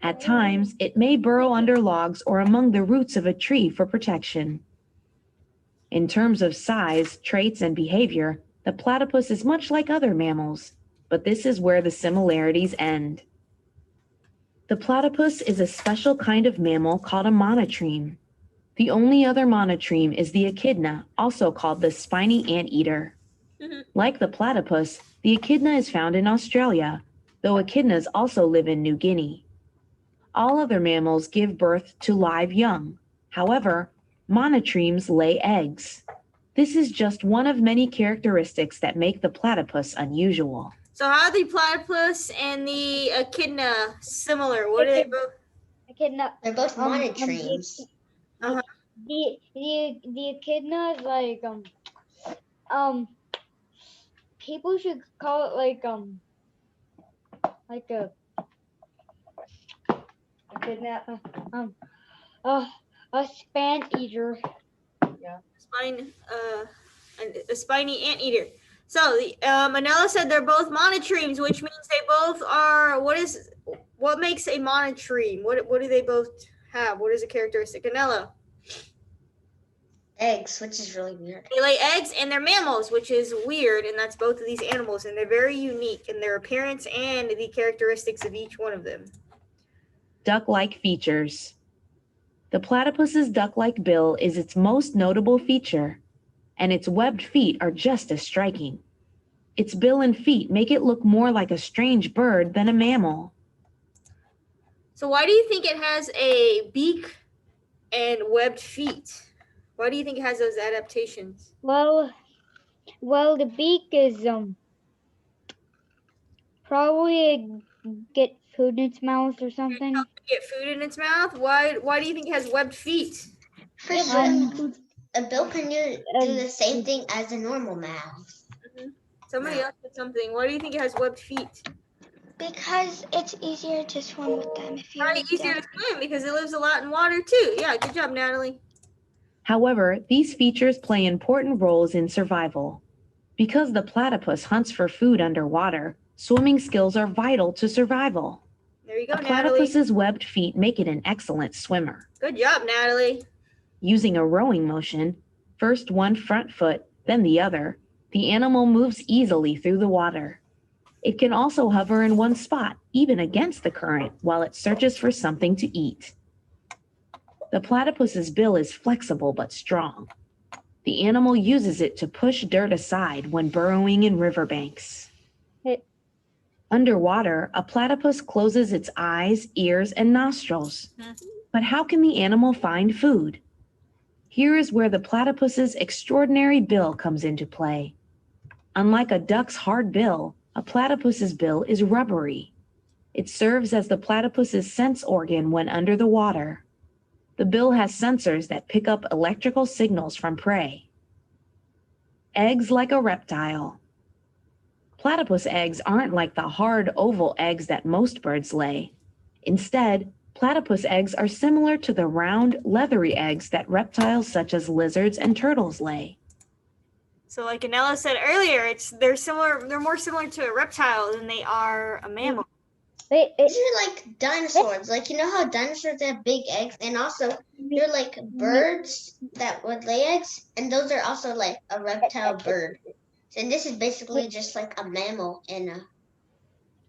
At times, it may burrow under logs or among the roots of a tree for protection. In terms of size, traits, and behavior, the platypus is much like other mammals, but this is where the similarities end. The platypus is a special kind of mammal called a monotreme. The only other monotreme is the echidna, also called the spiny anteater. Like the platypus, the echidna is found in Australia, though echidnas also live in New Guinea. All other mammals give birth to live young. However, monotremes lay eggs. This is just one of many characteristics that make the platypus unusual. So how are the platypus and the echidna similar? What are they both? Echidna. They're both monotremes. The echidna is like people should call it like a echidna a span eater. A spiny anteater. So the Manella said they're both monotremes, which means they both are. What makes a monotreme? What do they both have? What is a characteristic? Anella. eggs, which is really weird. They lay eggs and they're mammals, which is weird, and that's both of these animals, and they're very unique in their appearance and the characteristics of each one of them. Duck-like features. The platypus's duck-like bill is its most notable feature, and its webbed feet are just as striking. Its bill and feet make it look more like a strange bird than a mammal. So why do you think it has a beak and webbed feet? Why do you think it has those adaptations? Well, the beak is probably get food in its mouth or something. Get food in its mouth? Why do you think it has webbed feet? For Um, certain, a bill can do the same thing as a normal mouse. Somebody else said something. Why do you think it has webbed feet? Because it's easier to swim with them. If you Probably easier to swim because it lives a lot in water too. Yeah, good job, Natalie. However, these features play important roles in survival. Because the platypus hunts for food underwater, swimming skills are vital to survival. There you go, A Natalie. platypus's webbed feet make it an excellent swimmer. Good job, Natalie. Using a rowing motion, first one front foot, then the other, the animal moves easily through the water. It can also hover in one spot, even against the current, while it searches for something to eat. The platypus's bill is flexible but strong. The animal uses it to push dirt aside when burrowing in riverbanks. Underwater, a platypus closes its eyes, ears, and nostrils. But how can the animal find food? Here is where the platypus's extraordinary bill comes into play. Unlike a duck's hard bill, a platypus's bill is rubbery. It serves as the platypus's sense organ when under the water. The bill has sensors that pick up electrical signals from prey. Eggs like a reptile. Platypus eggs aren't like the hard oval eggs that most birds lay. Instead, platypus eggs are similar to the round, leathery eggs that reptiles such as lizards and turtles lay. So like Anella said earlier, they're more similar to a reptile than they are a mammal. These are like dinosaurs. Like, you know how dinosaurs have big eggs, and also they're like birds that would lay eggs, and those are also like a reptile bird. And this is basically just like a mammal and a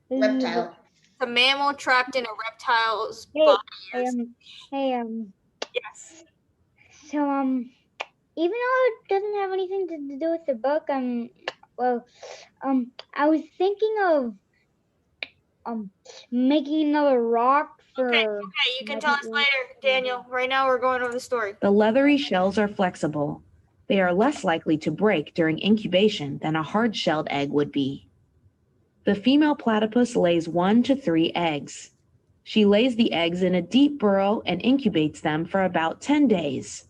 reptile. A mammal trapped in a reptile's body. Yes. So even though it doesn't have anything to do with the book, I was thinking of making another rock for. Okay, you can tell us later, Daniel. Right now we're going over the story. The leathery shells are flexible. They are less likely to break during incubation than a hard-shelled egg would be. The female platypus lays 1 to 3 eggs. She lays the eggs in a deep burrow and incubates them for about 10 days.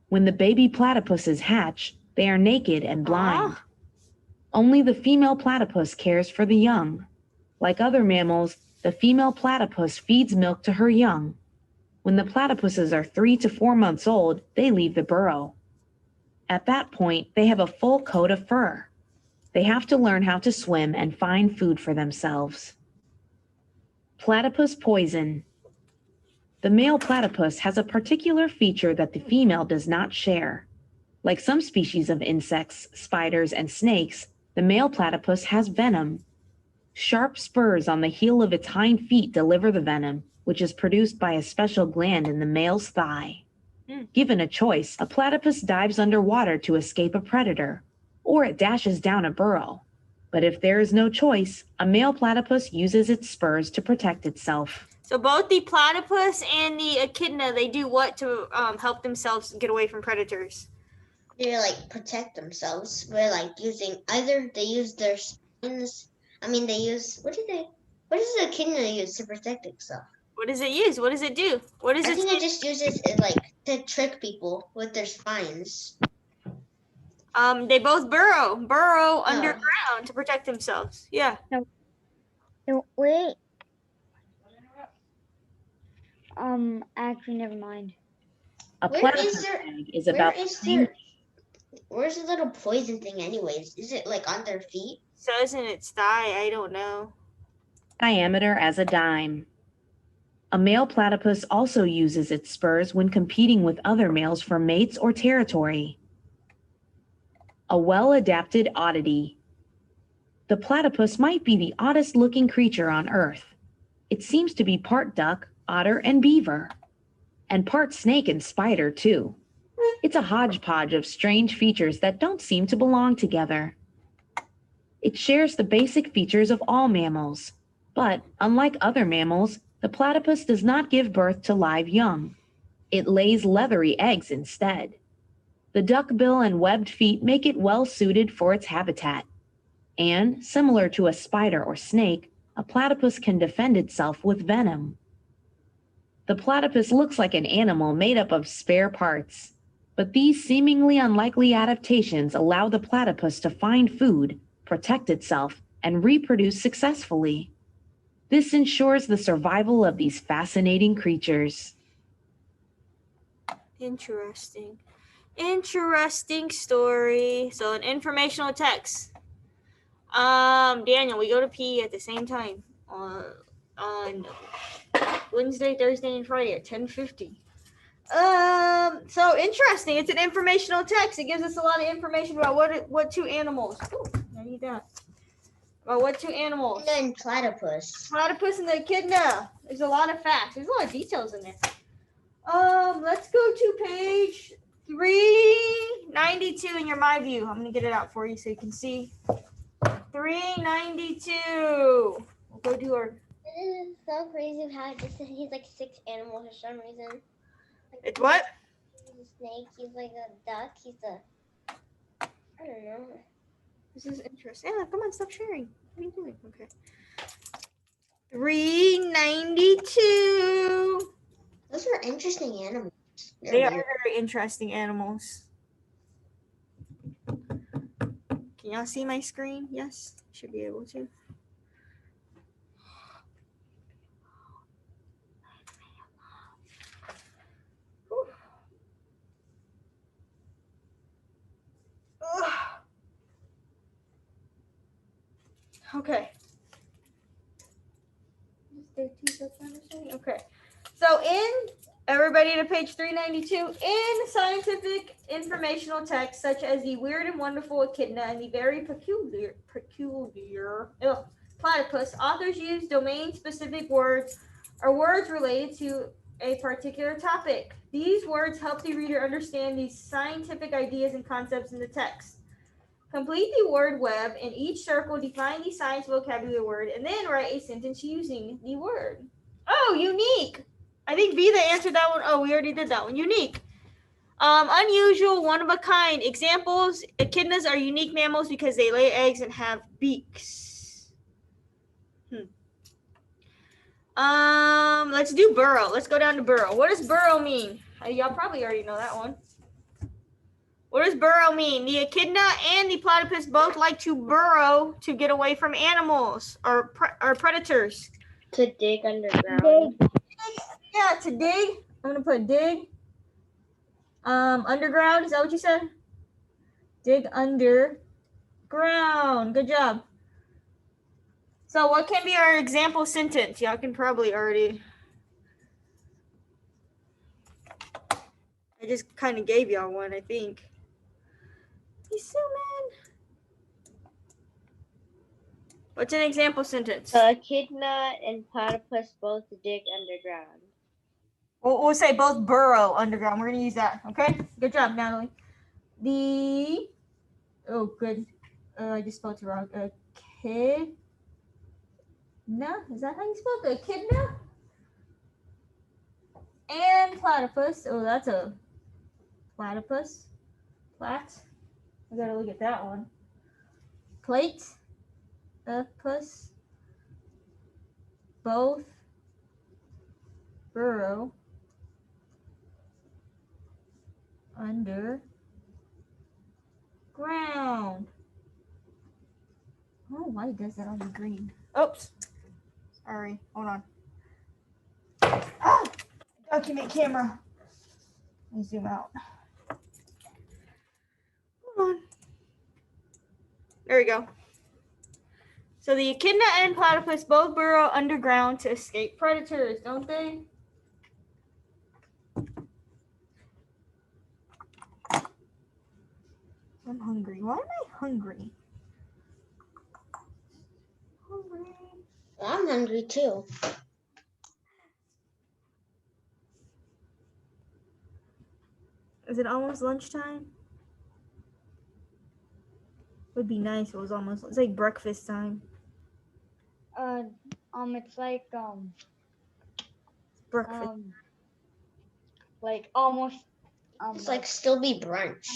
When the baby platypuses hatch, they are naked and blind. Only the female platypus cares for the young. Like other mammals, the female platypus feeds milk to her young. When the platypuses are 3 to 4 months old, they leave the burrow. At that point, they have a full coat of fur. They have to learn how to swim and find food for themselves. Platypus poison. The male platypus has a particular feature that the female does not share. Like some species of insects, spiders, and snakes, the male platypus has venom. Sharp spurs on the heel of its hind feet deliver the venom, which is produced by a special gland in the male's thigh. Given a choice, a platypus dives underwater to escape a predator, or it dashes down a burrow. But if there is no choice, a male platypus uses its spurs to protect itself. So both the platypus and the echidna, they do what to help themselves get away from predators? They like protect themselves by like using either they use their spines. They use what does the echidna use to protect itself? What does it use? What does it do? What is I it? think it just uses it like to trick people with their spines. They both burrow underground to protect themselves. Yeah. No, wait. Actually, never mind. A platypus egg is about Where's the little poison thing anyways? Is it like on their feet? Says in its thigh, I don't know. diameter as a dime. A male platypus also uses its spurs when competing with other males for mates or territory. A well-adapted oddity. The platypus might be the oddest looking creature on Earth. It seems to be part duck, otter, and beaver. And part snake and spider, too. It's a hodgepodge of strange features that don't seem to belong together. It shares the basic features of all mammals, but unlike other mammals, the platypus does not give birth to live young. It lays leathery eggs instead. The duckbill and webbed feet make it well suited for its habitat. And, similar to a spider or snake, a platypus can defend itself with venom. The platypus looks like an animal made up of spare parts, but these seemingly unlikely adaptations allow the platypus to find food, protect itself, and reproduce successfully. This ensures the survival of these fascinating creatures. Interesting. Interesting story. So an informational text. Daniel, we go to PE at the same time on Wednesday, Thursday, and Friday at 10:50. So interesting. It's an informational text. It gives us a lot of information about what two animals. Ooh, I need that. About what two animals? And then platypus. Platypus and the echidna. There's a lot of facts. There's a lot of details in there. Let's go to page 392 in your My View. I'm gonna get it out for you so you can see. 392. We'll go do our. It is so crazy how it just said he's like 6 animals for some reason. Like, It's what? He's a snake. He's like a duck. He's a. I don't know. This is interesting. Anna, come on, stop sharing. What are you doing? Okay. 392. Those are interesting animals. They are very interesting animals. Can y'all see my screen? Yes, should be able to. Whew. Ugh. Okay. Okay. So everybody to page 392, in scientific informational texts such as the Weird and Wonderful Echidna and the Very Peculiar Platypus, authors use domain-specific words or words related to a particular topic. These words help the reader understand the scientific ideas and concepts in the text. Complete the word web. In each circle, define the science vocabulary word and then write a sentence using the word. Oh, unique. I think Vida answered that one. Oh, we already did that one. Unique. Unusual, one of a kind. Examples: echidnas are unique mammals because they lay eggs and have beaks. Let's do burrow. Let's go down to burrow. What does burrow mean? Y'all probably already know that one. What does burrow mean? The echidna and the platypus both like to burrow to get away from animals or predators. To dig underground. Yeah, to dig. I'm gonna put dig. Underground. Is that what you said? Dig underground. Good job. So what can be our example sentence? Y'all can probably already. I just kind of gave y'all one, I think. He's so mad. What's an example sentence? The echidna and platypus both dig underground. We'll say both burrow underground. We're gonna use that. Okay. Good job, Natalie. Good. I just spelled it wrong. Echidna. Is that how you spell it? Echidna and platypus. Oh, that's a platypus. Plat. I gotta look at that one. Plate. Pus. Both burrow underground. Oh, why does that on the green? Oops. Sorry. Hold on. Ah! Document camera. Let me zoom out. Hold on. There we go. So the echidna and platypus both burrow underground to escape predators, don't they? I'm hungry. Why am I hungry? Hungry. I'm hungry too. Is it almost lunchtime? Would be nice if it was almost. It's like breakfast time. It's like Breakfast. like almost It's like still be brunch.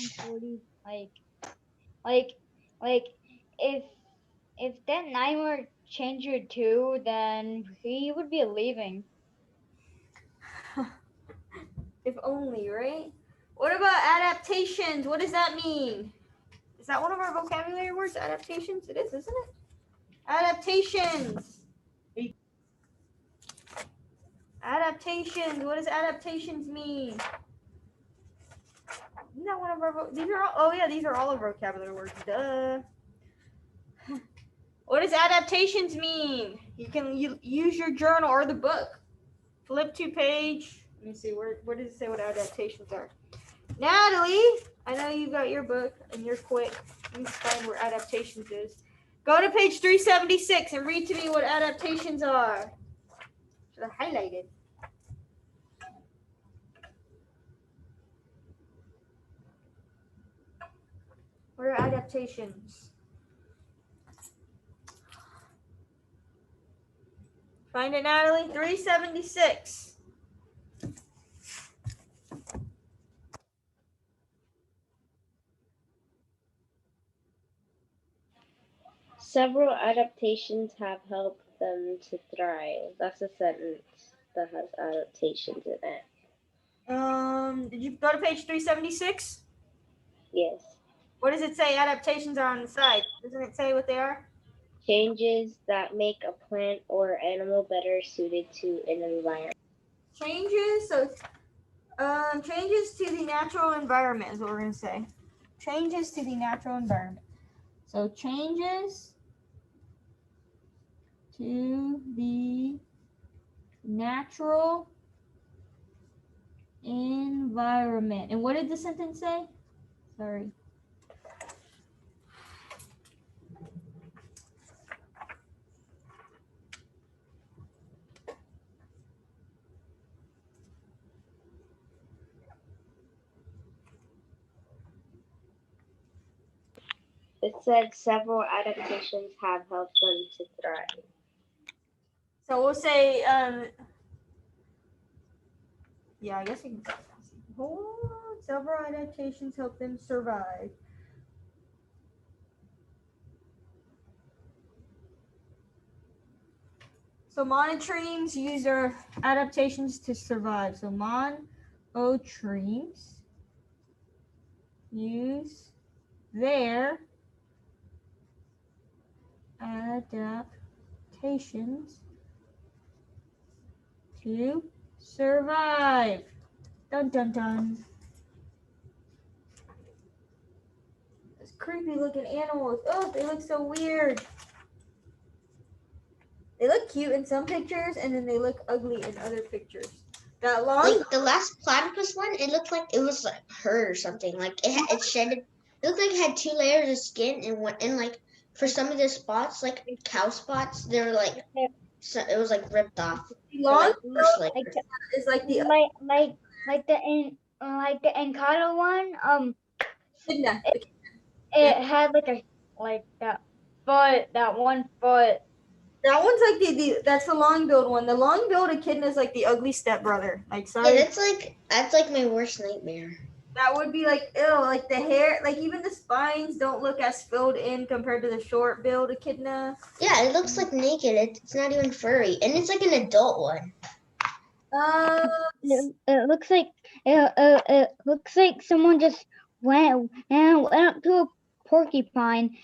9:40. Like if that night were changer too, then he would be leaving. If only, right? What about adaptations? What does that mean? Is that one of our vocabulary words? Adaptations? It is, isn't it? Adaptations. Adaptations. What does adaptations mean? Isn't that one of our these are all, oh yeah, these are all of our vocabulary words. Duh. What does adaptations mean? You can use your journal or the book. Flip to page. Let me see where does it say what adaptations are? Natalie, I know you got your book and you're quick. Let me find where adaptations is. Go to page 376 and read to me what adaptations are. Should I highlight it? What are adaptations? Find it, Natalie. 376. Several adaptations have helped them to thrive. That's a sentence that has adaptations in it. Did you go to page 376? Yes. What does it say? Adaptations are on the side. Doesn't it say what they are? Changes that make a plant or animal better suited to an environment. Changes. So, changes to the natural environment is what we're gonna say. Changes to the natural environment. So changes to the natural environment. And what did the sentence say? Sorry. It said several adaptations have helped them to thrive. So we'll say, yeah, I guess we can say that. Oh, several adaptations help them survive. So monotremes use their adaptations to survive. So monotremes use their adaptations to survive. Dun dun dun. Those creepy looking animals. Oh, they look so weird. They look cute in some pictures and then they look ugly in other pictures. That long Like the last platypus one, it looked like it was like hurt or something. Like it shedded. It looked like it had 2 layers of skin, and like for some of the spots, like cow spots, they were like, so it was like ripped off. long Like, is like the Like the Encanto one. echidna. It had like that foot, that one foot. That one's like the that's the long-billed one. The long-billed echidna is like the ugly stepbrother. Like sorry, yeah, that's like my worst nightmare. that would be like ew. Like the hair, like even the spines don't look as filled in compared to the short-billed echidna. Yeah, it looks like naked. It's not even furry, and it's like an adult one. It looks like it looks like someone just went up to a porcupine,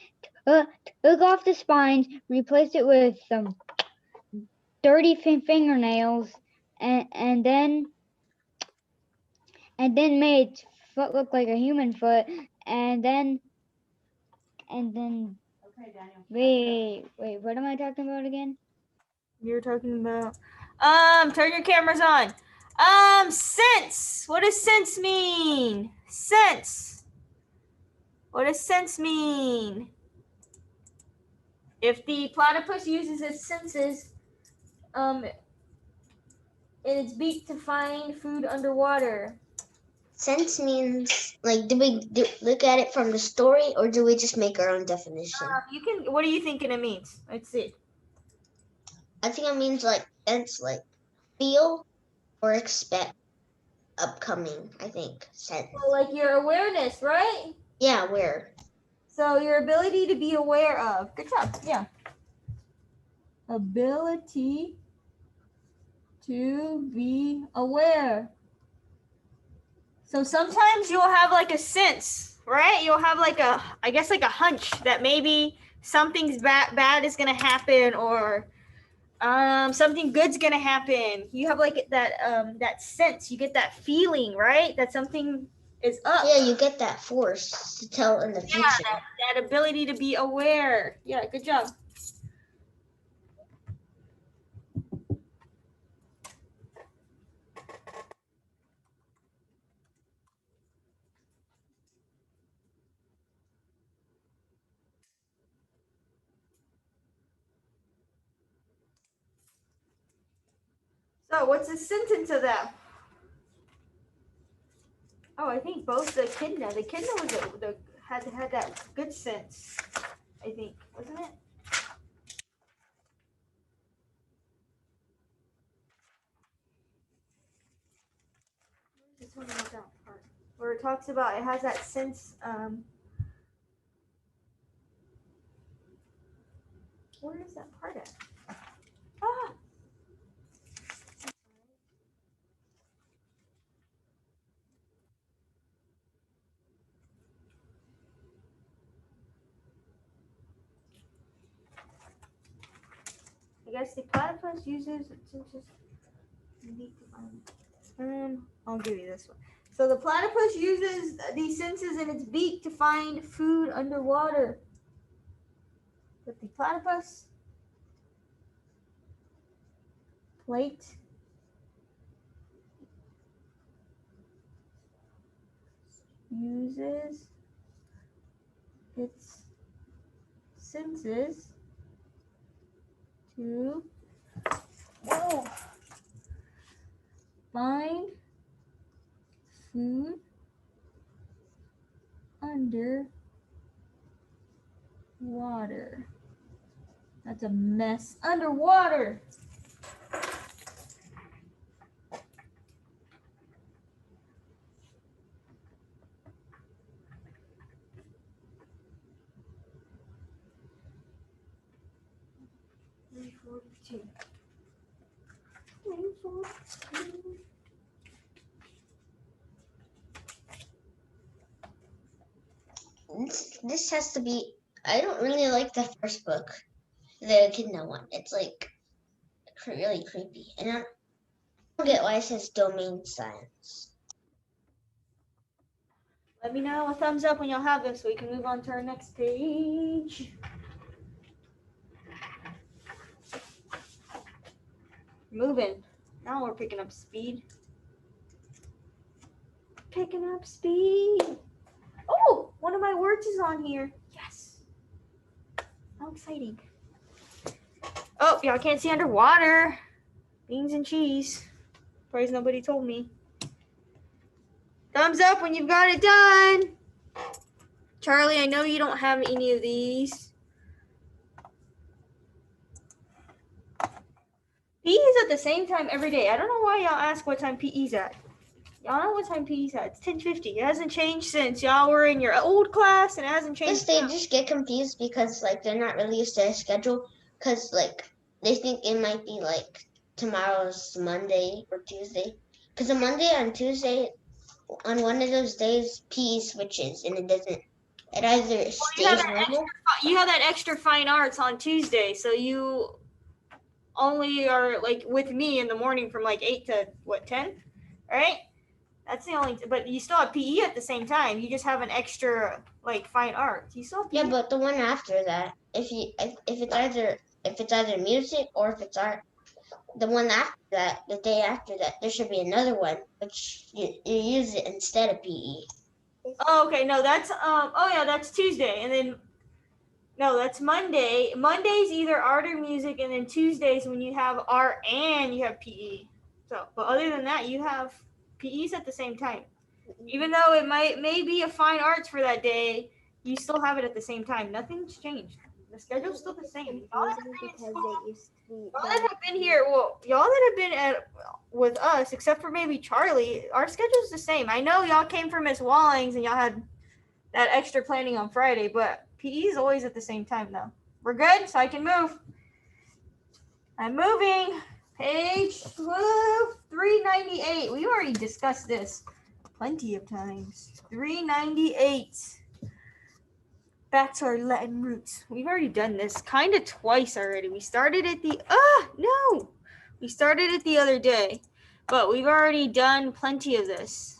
took off the spines, replaced it with some dirty fingernails, and then made its foot look like a human foot, and then Wait, what am I talking about again? You're talking about turn your cameras on. Sense. What does sense mean? Sense. What does sense mean? If the platypus uses its senses in its beak to find food underwater. Sense means like, look at it from the story, or do we just make our own definition? You can. What are you thinking it means? Let's see. I think it means like sense, like feel or expect upcoming. I think sense. So like your awareness, right? Yeah, where? So your ability to be aware of. Good job. Yeah. Ability to be aware. So sometimes you'll have like a sense, right? You'll have like a, I guess like a hunch that maybe something's bad is gonna happen, or something good's gonna happen. You have like that sense. You get that feeling, right? That something is up. Yeah, you get that force to tell in the future. Yeah, that ability to be aware. Yeah, good job. So what's the sentence of that? Oh, I think both the echidna was had that good sense. I think, wasn't it? Where's this one about that part? Where it talks about it has that sense. Where is that part at? Ah. I guess the platypus uses I'll give you this one. So the platypus uses these senses in its beak to find food underwater. But the platypus plate uses its senses to find food underwater. That's a mess. Underwater. This has to be. I don't really like the first book, the echidna one. It's like really creepy, and I don't get why it says domain science. Let me know a thumbs up when y'all have this so we can move on to our next page. Moving. Now we're picking up speed. Picking up speed. Oh, one of my words is on here. Yes. How exciting. Oh, y'all can't see underwater. Beans and cheese. Surprised nobody told me. Thumbs up when you've got it done. Charlie, I know you don't have any of these. PE's at the same time every day. I don't know why y'all ask what time PE's at. Y'all know what time PE's at. It's 10:50. It hasn't changed since y'all were in your old class, and it hasn't changed. They just get confused because like they're not really used to a schedule, because like they think it might be like tomorrow's Monday or Tuesday. Because on Monday and Tuesday, on one of those days, PE switches and it doesn't. It either stays normal. You have that extra fine arts on Tuesday, so you only are like with me in the morning from like 8 to 10, right? That's the only. But you still have PE at the same time. You just have an extra like fine arts. You still have PE. Yeah, but the one after that, if it's either music or if it's art, the one after that, the day after that, there should be another one, which you use it instead of PE. Oh, okay. No, that's Oh yeah, that's Tuesday, and then no, that's Monday. Monday's either art or music, and then Tuesdays when you have art and you have PE. So, but other than that, you have PEs at the same time. Even though it may be a fine arts for that day, you still have it at the same time. Nothing's changed. The schedule's still the same. Y'all that have been here, well, y'all that have been with us, except for maybe Charlie, our schedule's the same. I know y'all came from Miss Wallings and y'all had that extra planning on Friday, but PE is always at the same time though. We're good, so I can move. I'm moving. Page 398. We already discussed this plenty of times. 398. Back to our Latin roots. We've already done this kind of twice already. We started it We started it the other day, but we've already done plenty of this.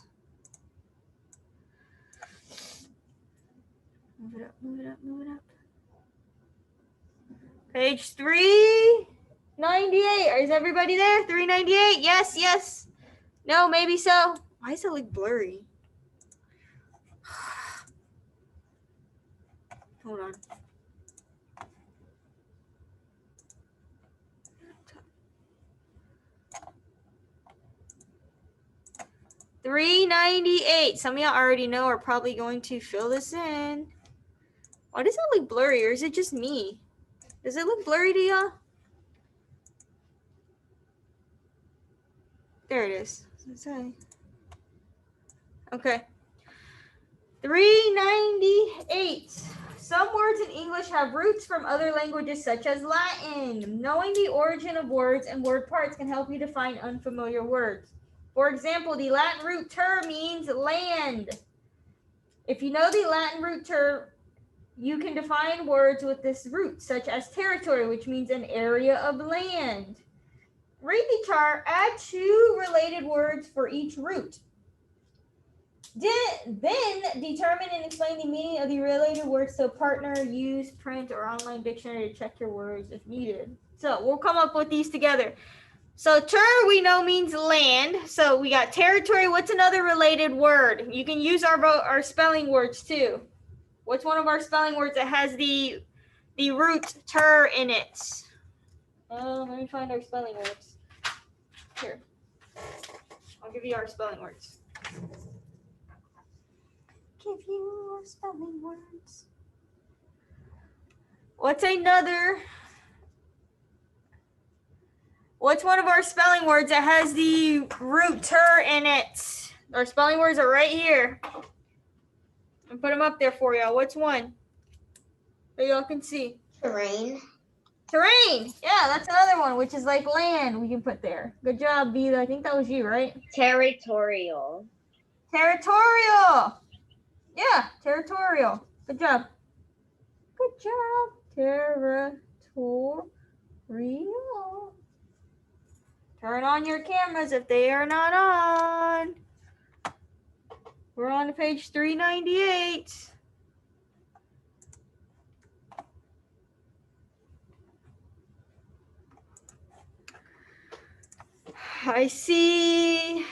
Move it up, move it up, move it up. Page 398. Is everybody there? 398? Yes, yes. No, maybe so. Why does it look blurry? Hold on. $3.98. Some of y'all already know are probably going to fill this in. Why does it look blurry, or is it just me? Does it look blurry to y'all? There it is. Okay. 398. Some words in English have roots from other languages such as Latin. Knowing the origin of words and word parts can help you define unfamiliar words. For example, the Latin root ter means land. If you know the Latin root ter, you can define words with this root, such as territory, which means an area of land. Read the chart, add 2 related words for each root. Then determine and explain the meaning of the related words to a partner. Use print or online dictionary to check your words if needed. So we'll come up with these together. So ter we know means land. So we got territory. What's another related word? You can use our spelling words too. What's one of our spelling words that has the root ter in it? Let me find our spelling words. Here. I'll give you our spelling words. Give you our spelling words. What's one of our spelling words that has the root ter in it? Our spelling words are right here. I'll put them up there for y'all. What's one that y'all can see? Terrain. Terrain. Yeah, that's another one, which is like land we can put there. Good job, Vita. I think that was you, right? Territorial. Territorial. Yeah, territorial. Good job. Good job. Territorial. Turn on your cameras if they are not on. We're on to page 398. I see.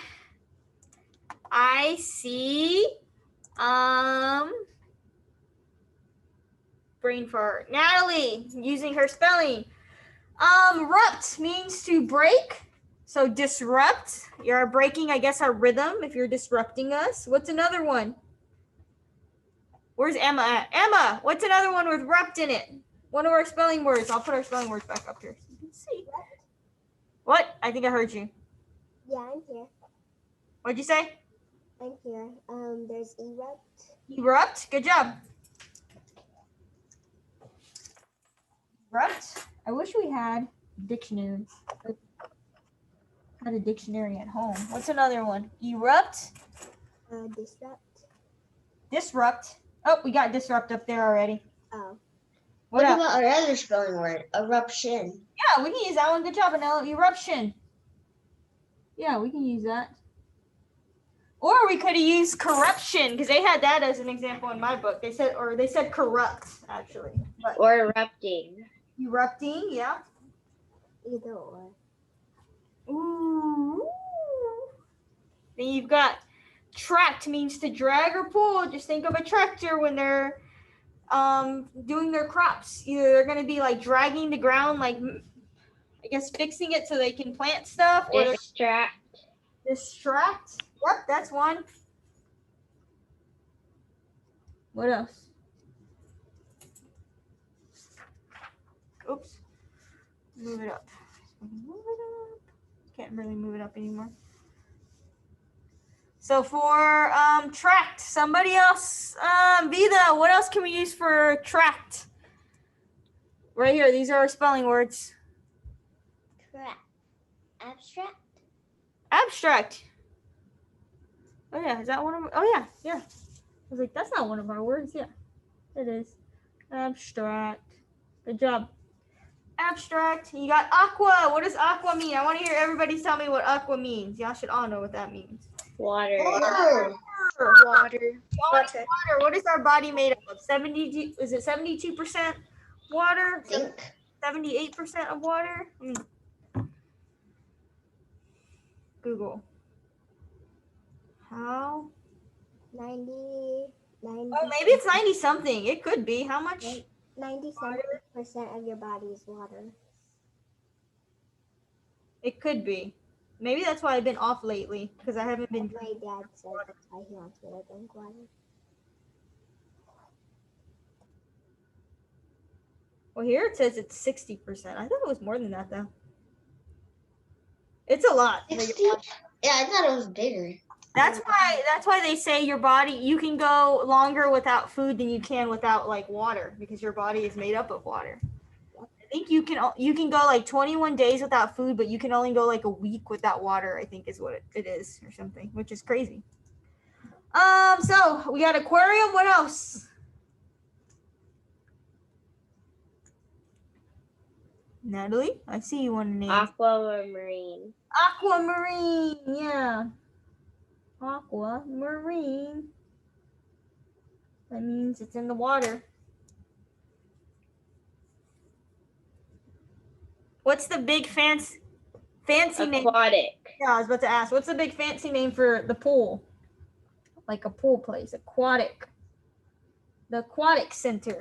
Brain fart. Natalie using her spelling. Rupt means to break. So disrupt. You're breaking, I guess, our rhythm if you're disrupting us. What's another one? Where's Emma at? Emma, what's another one with rupt in it? One of our spelling words. I'll put our spelling words back up here so you can see. What? I think I heard you. Yeah, I'm here. What'd you say? I'm here. There's erupt. Erupt. Good job. Erupt. I wish we had dictionaries. Had a dictionary at home. What's another one? Erupt. Disrupt. Disrupt. Oh, we got disrupt up there already. Oh. What about our other spelling word? Eruption. Yeah, we can use that one. Good job, Anela. Eruption. Yeah, we can use that. Or we could have used corruption because they had that as an example in my book. They said corrupt actually. But Or erupting. erupting, yeah. Either or. Ooh. Then you've got tracked means to drag or pull. Just think of a tractor when they're doing their crops. Either they're gonna be like dragging the ground, like I guess fixing it so they can plant stuff, or distract. Yep, that's one. What else? Oops. Move it up. Move it up. Can't really move it up anymore. So for tract, somebody else, Vida, what else can we use for tract? Right here, these are our spelling words. Correct. Abstract. Abstract. Oh yeah, is that one of them? Oh yeah. I was like, that's not one of our words. Yeah, it is. Abstract. Good job. Abstract. You got aqua. What does aqua mean? I want to hear everybody tell me what aqua means. Y'all should all know what that means. Water. Water. Water. Water. What is our body made up of? 70? Is it 72% water? I think. 78% of water? Google. How? 90. Oh, maybe it's 90 something. It could be. How much? 97% of your body is water. It could be. Maybe that's why I've been off lately because I haven't been. My dad said that's why he wants me to drink water. Well, here it says it's 60%. I thought it was more than that though. It's a lot. 60? Yeah, I thought it was bigger. That's why they say your body, you can go longer without food than you can without like water because your body is made up of water. I think you can go like 21 days without food, but you can only go like a week without water, I think is what it is or something, which is crazy. So we got aquarium. What else? Natalie, I see you want to name. Aquamarine. Aquamarine, yeah. Aquamarine. That means it's in the water. What's the big fancy name? Aquatic. Yeah, I was about to ask. What's the big fancy name for the pool? Like a pool place, aquatic. The aquatic center.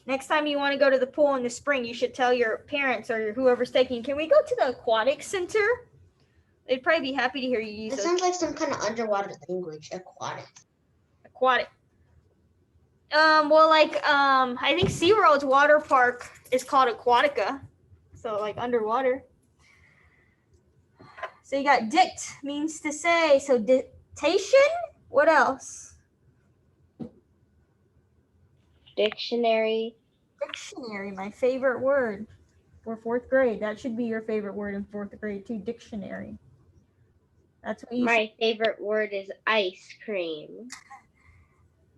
Next time you want to go to the pool in the spring, you should tell your parents or whoever's taking, can we go to the aquatic center? They'd probably be happy to hear you use It those. sounds like some kind of underwater language. Aquatic. Aquatic. I think SeaWorld's water park is called Aquatica. So like underwater. So you got dict means to say. So dictation? What else? Dictionary. Dictionary, my favorite word for 4th grade. That should be your favorite word in 4th grade too, dictionary. That's what you My favorite word is ice cream.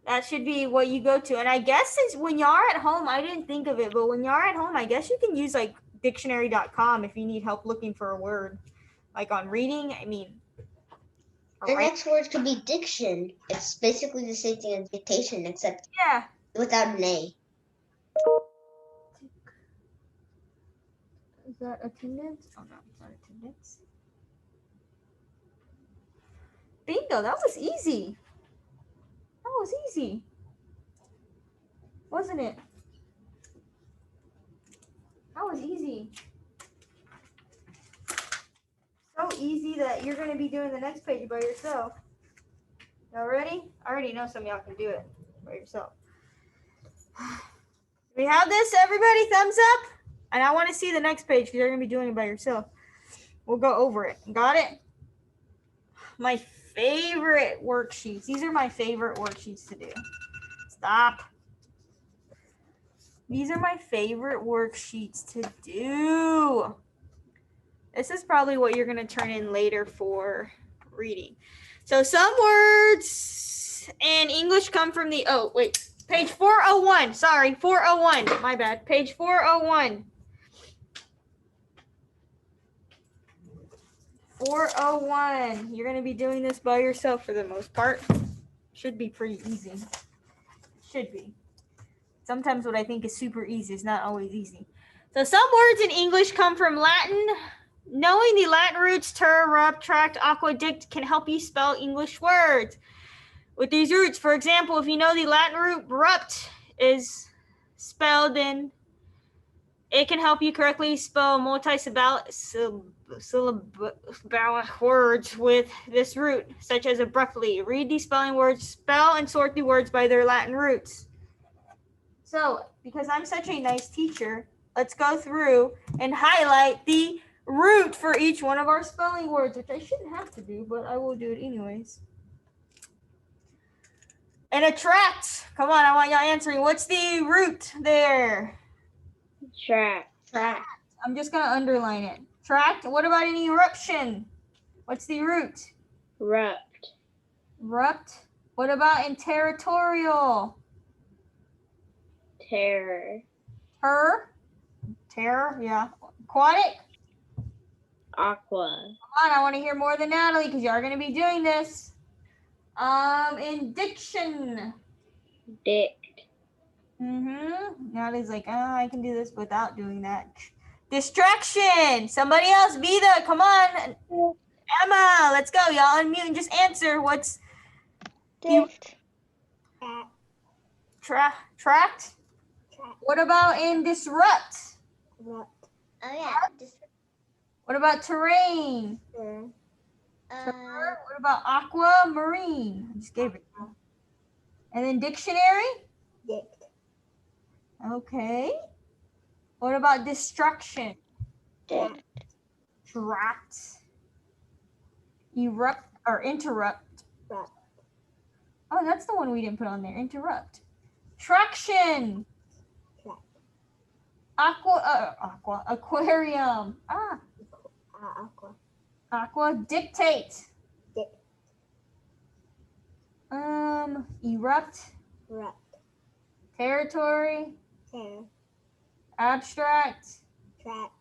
That should be what you go to. And I guess since when you are at home, I didn't think of it, but when you are at home, I guess you can use like dictionary.com if you need help looking for a word. Like on reading, I mean. The next word could be diction. It's basically the same thing as dictation, except Yeah. without an A. Is that attendance? Oh no, it's not attendance. Bingo, that was easy. That was easy. Wasn't it? That was easy. So easy that you're going to be doing the next page by yourself. Y'all ready? I already know some of y'all can do it by yourself. We have this, everybody? Thumbs up? And I want to see the next page because you're going to be doing it by yourself. We'll go over it. Got it? My favorite worksheets. These are my favorite worksheets to do. Stop. These are my favorite worksheets to do. This is probably what you're going to turn in later for reading. So some words in English come from the, page 401. Sorry, 401. My bad. Page 401. 401. You're going to be doing this by yourself for the most part. Should be pretty easy. Should be. Sometimes what I think is super easy is not always easy. So some words in English come from Latin. Knowing the Latin roots ter, rupt, tract, aqua, dict can help you spell English words. With these roots, for example, if you know the Latin root rupt is spelled in, it can help you correctly spell multi-syllabic words with this root, such as abruptly. Read the spelling words, spell and sort the words by their Latin roots. So, because I'm such a nice teacher, let's go through and highlight the root for each one of our spelling words, which I shouldn't have to do, but I will do it anyways. And attract. Come on, I want y'all answering. What's the root there? Tract. I'm just going to underline it. Tract. What about an eruption? What's the root? Rupt. Rupt. What about in territorial? Terror. Terror, yeah. Aquatic. Aqua. Come on, I want to hear more than Natalie because you are going to be doing this. In diction. Dict. Natalie's like, I can do this without doing that. Distraction. Somebody else, Vida, come on. Emma, let's go. Y'all unmute and just answer. What's Dict. tract? What about in disrupt? Oh yeah. What about terrain? What about aqua marine? I just gave it. And then dictionary? Dict. Okay. What about destruction? Dict. Tract. Erupt or interrupt. Rupt. Oh, that's the one we didn't put on there. Interrupt. Traction. Tract. Aquarium. Aqua. Aqua. Dictate. Dict. Erupt. Rupt. Territory. Terror. Abstract. Tract.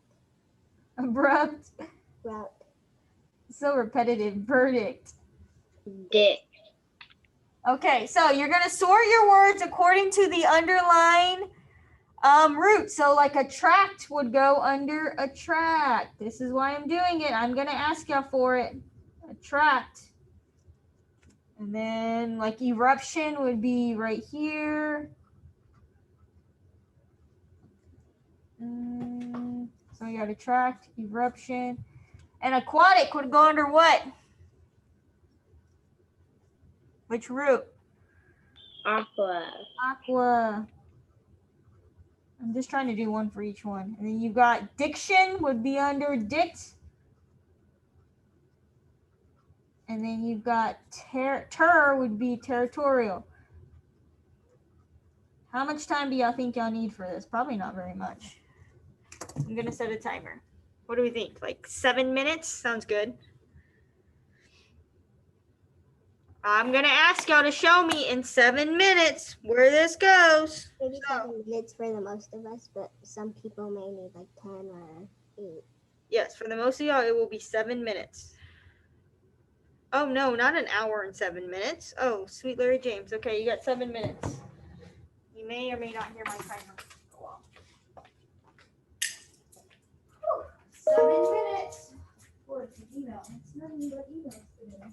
Abrupt. Rupt. So repetitive. Verdict. Dict. Okay, so you're gonna sort your words according to the underline root. So like a tract would go under a tract. This is why I'm doing it. I'm gonna ask y'all for it. A tract. And then like eruption would be right here. So you got a tract, eruption. And aquatic would go under what? Which root? Aqua. Aqua. I'm just trying to do one for each one. And then you've got diction would be under dict. And then you've got ter would be territorial. How much time do y'all think y'all need for this? Probably not very much. I'm gonna set a timer. What do we think? Like 7 minutes? Sounds good. I'm gonna ask y'all to show me in 7 minutes where this goes. Maybe 7 minutes for the most of us, but some people may need like 10 or 8. Yes, for the most of y'all, it will be 7 minutes. Oh no, not an hour and 7 minutes. Oh, sweet Larry James. Okay, you got 7 minutes. You may or may not hear my timer go off. 7 minutes. Or it's an email. It's nothing but emails today.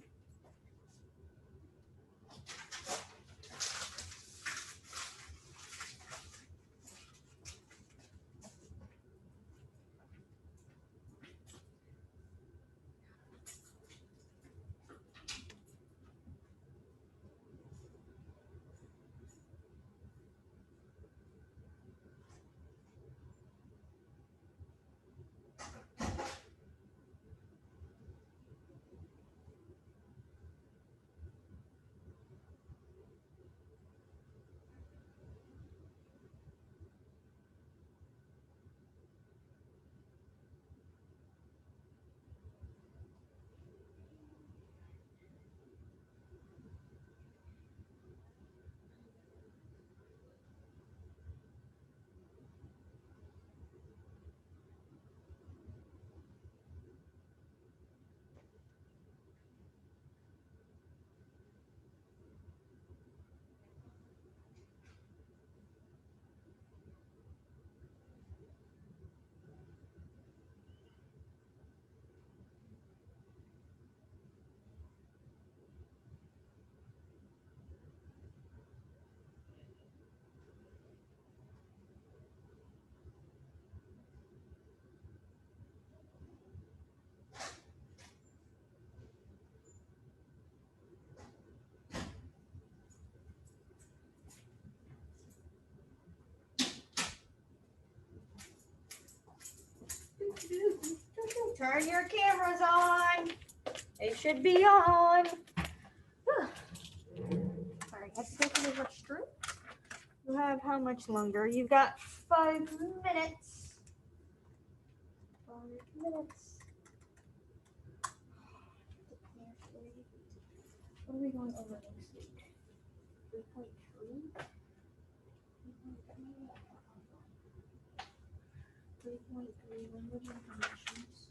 turn your cameras on. It should be on. All right, let's go to the restroom. You have how much longer? You've got 5 minutes. 5 minutes. What are we going over next week? 3.3? 3.3 language informations.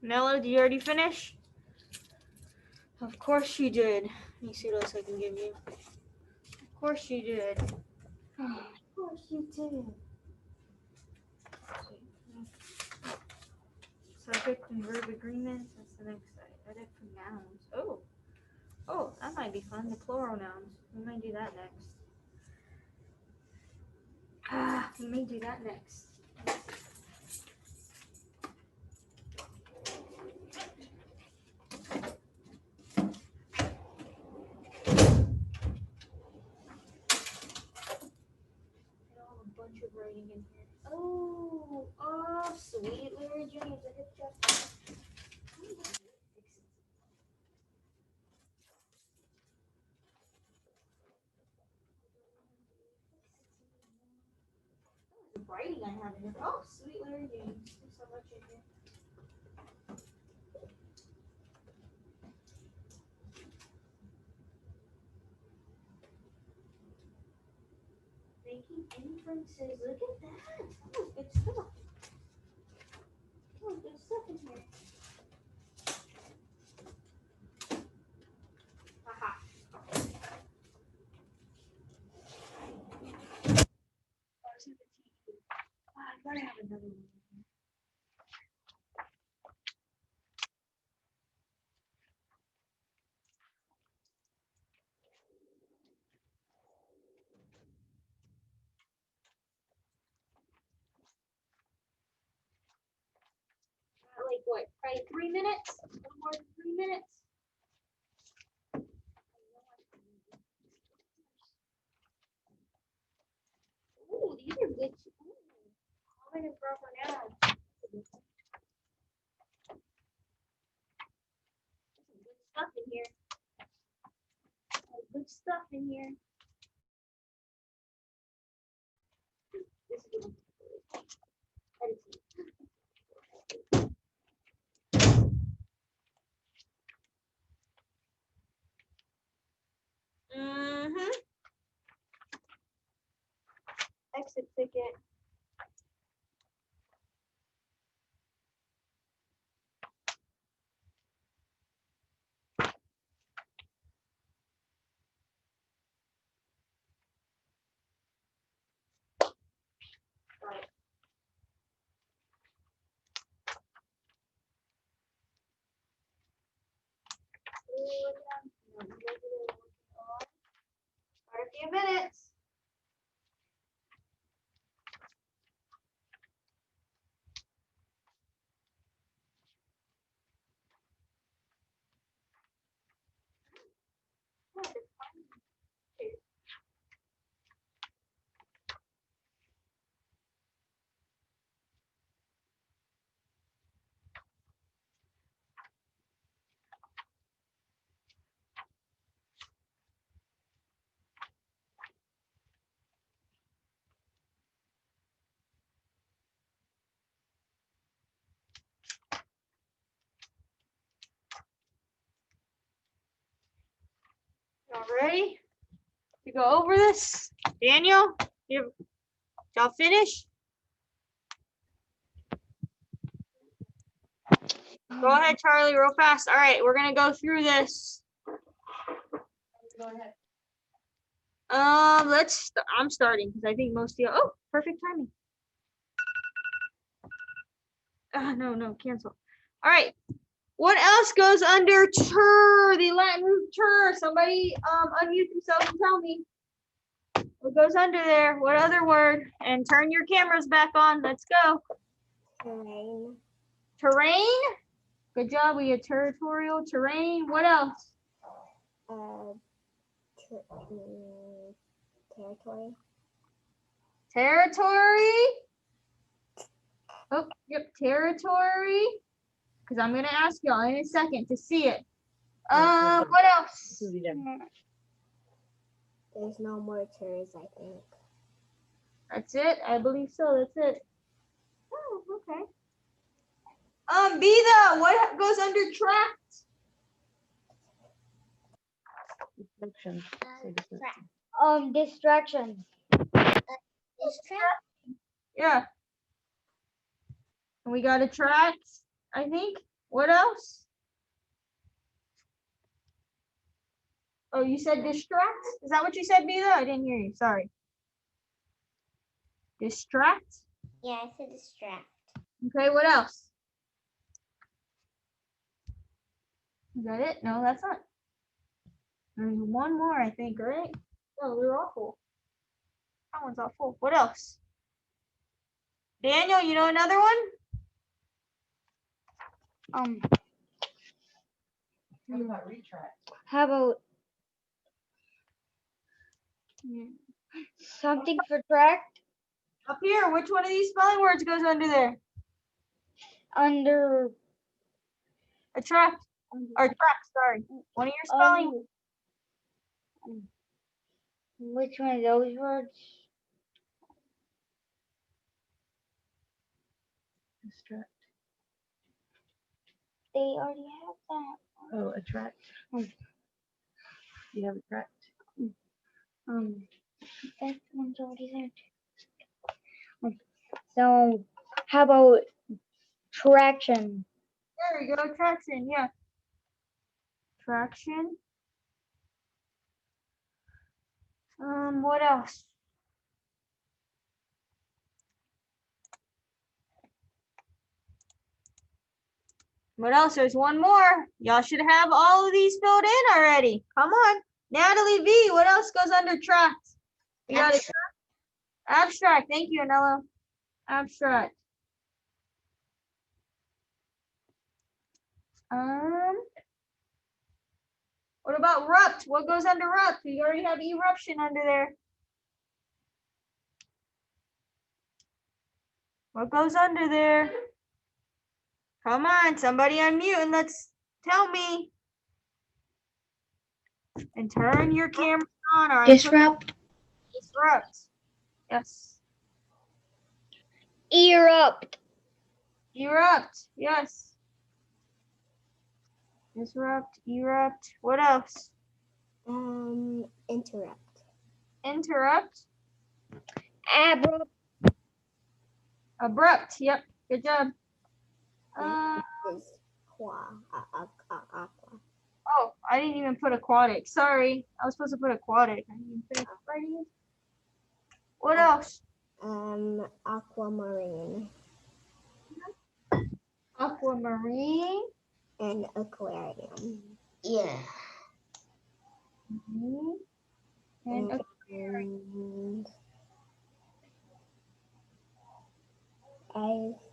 Nella, do you already finish? Of course you did. Let me see what else I can give you. Of course you did. Of course you did. Subject and verb agreements. That's the next side. Edit for nouns. Oh, that might be fun. The plural nouns. We might do that next. We may do that next. A bunch of writing in here. Oh, sweet Larry James. I hit just. The writing I have in here. Oh, sweet Larry James. There's so much in here. Making inferences. Look at that. Oh, good stuff. Oh, good stuff in here. Aha. I gotta have another one. Like what? Probably 3 minutes? A little more than 3 minutes? Ooh, these are good. Common and proper nouns. There's some good stuff in here. Good stuff in here. This is good. Mm-hmm. Exit ticket. Right. For a few minutes. Y'all ready to go over this? Daniel, y'all finish? Go ahead, Charlie, real fast. All right, we're gonna go through this. I'm starting because I think most of you. Oh, perfect timing. No, cancel. All right. What else goes under tur? The Latin root tur. Somebody unmute themselves and tell me what goes under there. What other word? And turn your cameras back on. Let's go. Terrain. Terrain. Good job. We get territorial terrain. What else? Territory. Territory. Oh, yep, territory. Because I'm gonna ask y'all in a second to see it. What else? There's no more terrains, I think. That's it. I believe so. That's it. Oh, okay. Bida, what goes under tract? Distraction. Say distraction. Track. Distraction. This track. Yeah. And we got a tract, I think. What else? Oh, you said distract? Is that what you said, Bida? I didn't hear you. Sorry. Distract? Yeah, I said distract. Okay, what else? Is that it? No, that's not. There's one more, I think, right? No, they're all full. That one's all full. What else? Daniel, you know another one? What about retract? How about something for tract? Up here, which one of these spelling words goes under there? Under A tract. Or tract, sorry. One of your spelling. which one of those words? Distract. They already have that. Oh, attract. You have a tract. That one's already there. So how about traction? There we go, traction, yeah. Traction. What else? What else? There's one more. Y'all should have all of these filled in already. Come on. Natalie V, what else goes under tract? You got it. Abstract. Thank you, Anella. Abstract. What about rupt? What goes under rupt? You already have eruption under there. What goes under there? Come on, somebody unmute and let's tell me. And turn your camera on. Or Disrupt. Disrupt. Yes. Erupt. Erupt. Yes. Disrupt, erupt. What else? Interrupt. Interrupt. Abrupt. Abrupt. Yep. Good job. Is aqua. Oh, I didn't even put aquatic. Sorry. I was supposed to put aquatic. I didn't put aquatic. What else? Aquamarine. Aquamarine. And aquarium. Yeah. And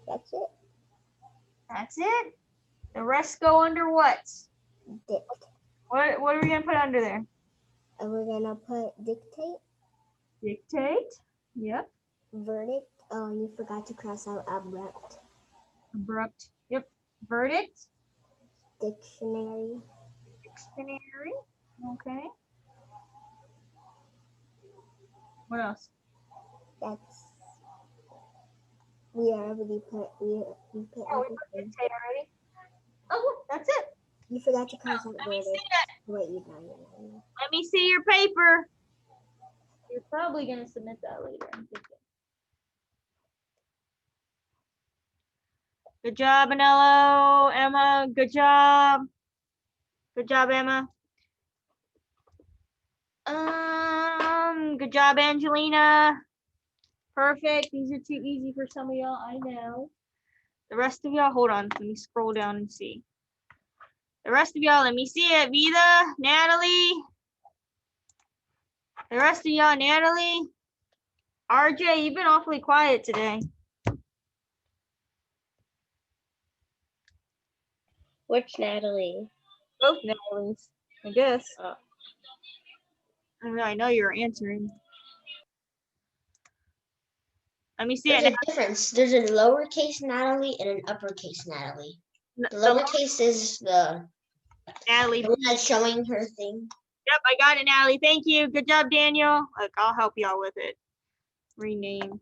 That's it. that's it. The rest go under what? Dict. What are we gonna put under there? We're gonna put dictate. Dictate. Yep. Verdict. Oh, you forgot to cross out abrupt. Abrupt. Yep. Verdict. Dictionary. Dictionary. Okay. What else? That's. We already put. We put Oh, we put everything. dictate already. Oh, that's it. You forgot to cross out Let me verdict. see that. Wait, you know. Let me see your paper. You're probably gonna submit that later. I'm thinking. Good job, Anello. Emma, good job. Good job, Emma. Good job, Angelina. Perfect. These are too easy for some of y'all, I know. The rest of y'all, hold on. Let me scroll down and see. The rest of y'all, let me see it. Vida, Natalie. The rest of y'all, Natalie. RJ, you've been awfully quiet today. Which Natalie? Both Natalies, I guess. Oh. I know you're answering. Let me see There's it. a difference. There's a lowercase Natalie and an uppercase Natalie. The lowercase is the Natalie. one that's showing her thing. Yep, I got it, Natalie. Thank you. Good job, Daniel. Look, I'll help y'all with it. Rename.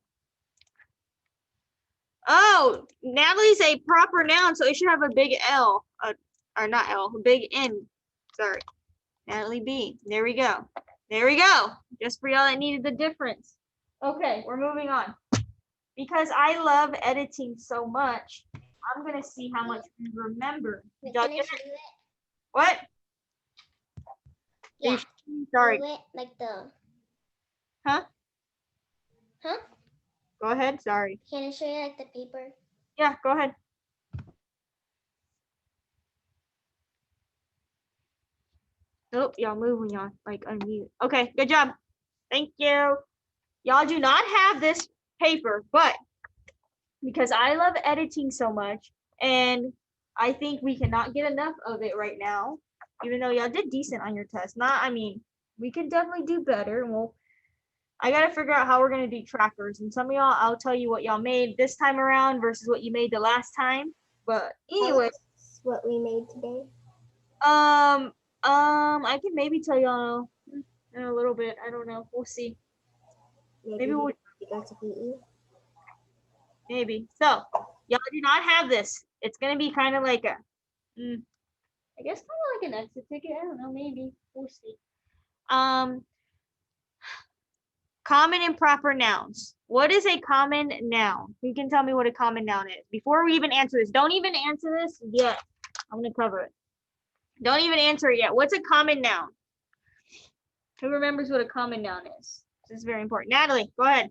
Oh, Natalie's a proper noun, so it should have a big L. Or not L, a big N. Sorry. Natalie B. There we go. There we go. Just for y'all that needed the difference. Okay, we're moving on. Because I love editing so much, I'm going to see how much we remember. Did y'all get it? What? Yeah. Sorry. Do it like the. Huh? Huh? Go ahead. Sorry. Can I show you like the paper? Yeah, go ahead. Oh, y'all move when y'all like unmute. Okay, good job. Thank you. Y'all do not have this paper, but because I love editing so much, and I think we cannot get enough of it right now, even though y'all did decent on your test. We can definitely do better. And I got to figure out how we're going to do trackers. And some of y'all, I'll tell you what y'all made this time around versus what you made the last time. But anyway. What we made today. I can maybe tell y'all in a little bit. I don't know. We'll see. Maybe we'll got to PE. maybe. So y'all do not have this. It's gonna be kind of like a I guess kind of like an exit ticket. I don't know, maybe. We'll see. Common and proper nouns. What is a common noun? Who can tell me what a common noun is? Before we even answer this, don't even answer this yet. I'm gonna cover it. Don't even answer it yet. What's a common noun? Who remembers what a common noun is? This is very important. Natalie, go ahead.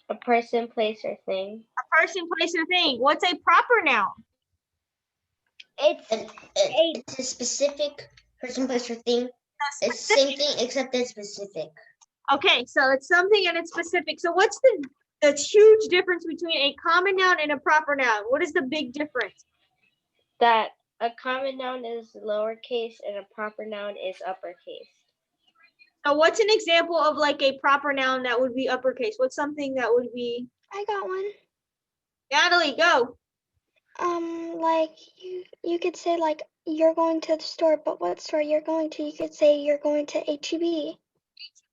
A person, place, or thing. A person, place, or thing. What's a proper noun? It's a specific person, place, or thing. It's the same thing except it's specific. Okay, so it's something and it's specific. So what's the huge difference between a common noun and a proper noun? What is the big difference? That a common noun is lowercase and a proper noun is uppercase. So what's an example of like a proper noun that would be uppercase? What's something that would be? I got one. Natalie, go. Like you could say like you're going to the store, but what store you're going to? You could say you're going to HEB.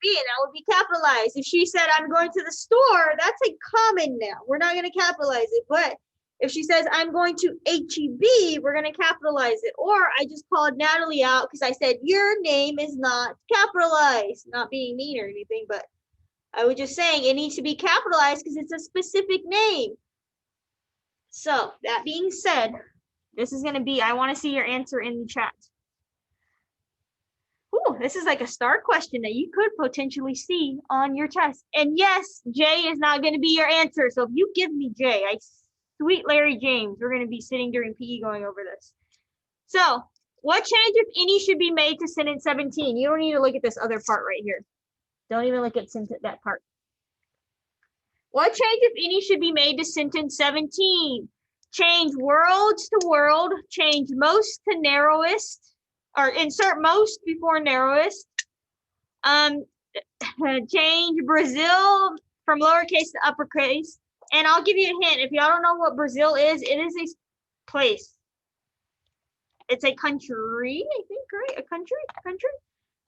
That would be capitalized. If she said, I'm going to the store, that's a common noun. We're not going to capitalize it. But if she says, I'm going to HEB, we're going to capitalize it. Or I just called Natalie out because I said, your name is not capitalized. Not being mean or anything, but I was just saying it needs to be capitalized because it's a specific name. So that being said, this is going to be, I want to see your answer in the chat. Ooh, this is like a star question that you could potentially see on your test. And yes, J is not going to be your answer. So if you give me J, sweet Larry James, we're going to be sitting during PE going over this. So what change, if any, should be made to sentence 17? You don't need to look at this other part right here. Don't even look at that part. What change, if any, should be made to sentence 17? Change worlds to world, change most to narrowest, or insert most before narrowest. Change Brazil from lowercase to uppercase. And I'll give you a hint. If y'all don't know what Brazil is, it is a place. It's a country, I think, right? A country.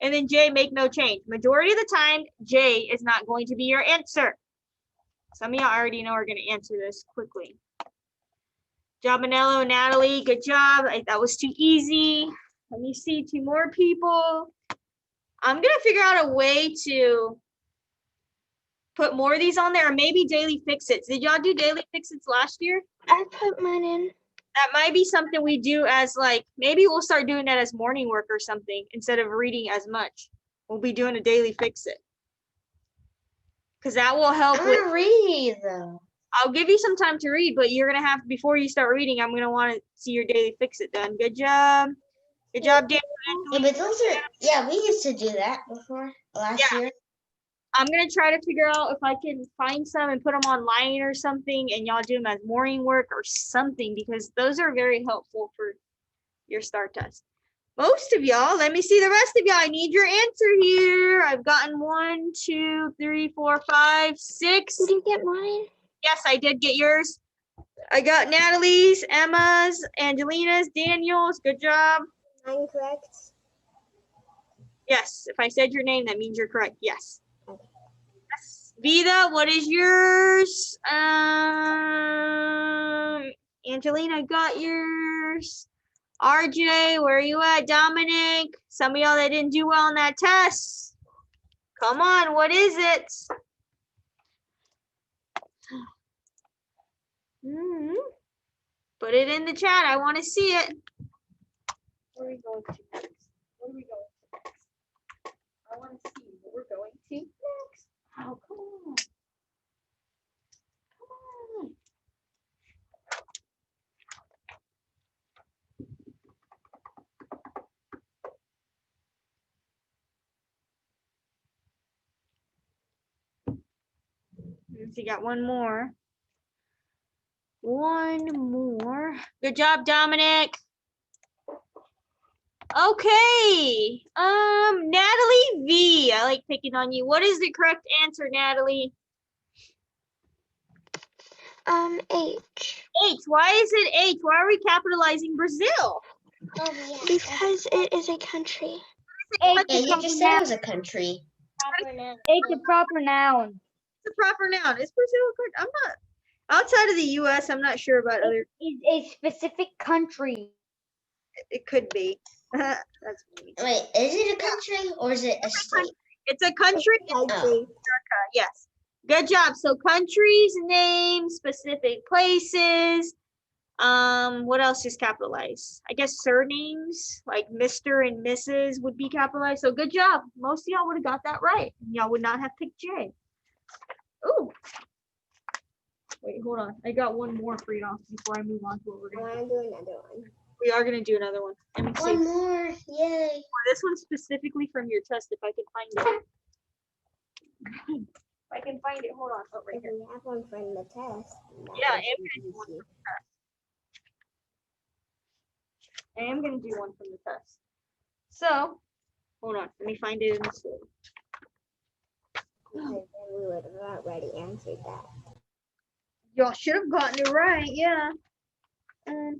And then J, make no change. Majority of the time, J is not going to be your answer. Some of y'all already know are going to answer this quickly. Job, Manello, Natalie, good job. That was too easy. Let me see 2 more people. I'm going to figure out a way to put more of these on there, or maybe daily fix-its. Did y'all do daily fix-its last year? I put mine in. That might be something we do as like, maybe we'll start doing that as morning work or something instead of reading as much. We'll be doing a daily fix it. Because that will I help with, want to read though. I'll give you some time to read, but you're going to have, before you start reading, I'm going to want to see your daily fix it done. Good job. Good job, Dan. Yeah, but those are, yeah, we used to do that before last year. I'm going to try to figure out if I can find some and put them online or something, and y'all do them as morning work or something, because those are very helpful for your STAR test. Most of y'all, let me see the rest of y'all. I need your answer here. I've gotten 1, 2, 3, 4, 5, 6. Did you get mine? Yes, I did get yours. I got Natalie's, Emma's, Angelina's, Daniel's. Good job. I'm correct. Yes, if I said your name, that means you're correct. Yes. Yes. Vida, what is yours? Angelina got yours. RJ, where are you at? Dominic, some of y'all that didn't do well on that test. Come on, what is it? Put it in the chat. I want to see it. Where are we going to next? What are we going to next? I want to see what we're going to next. Oh, come on. Come on. You got one more. One more. Good job, Dominic. Okay. Natalie V. I like picking on you. What is the correct answer, Natalie? H. H. Why is it H? Why are we capitalizing Brazil? Oh yeah. Because it is a country. H Yeah, is you just said it was a country. Proper noun. a proper noun. It's a proper noun. Is Brazil correct? I'm not. Outside of the U.S., I'm not sure about other. Is a specific country. It could be. That's me. Wait, is it a country or is it a state? It's a country. Oh. Yes. Good job. So countries, names, specific places. What else is capitalized? I guess surnames like Mr. and Mrs. would be capitalized. So good job. Most of y'all would have got that right. Y'all would not have picked J. Ooh. Wait, hold on. I got one more for y'all before I move on to what we're I gonna want do. to do another one. We are gonna do another one. Let me see. One more, yay. This one's specifically from your test, if I can find it. If I can find it, hold on. Oh, right If here. we have one from the test. Yeah, I am gonna do one from the test. So, hold on. Let me find it in the story. Because then we would have already answered that. Y'all should have gotten it right, yeah.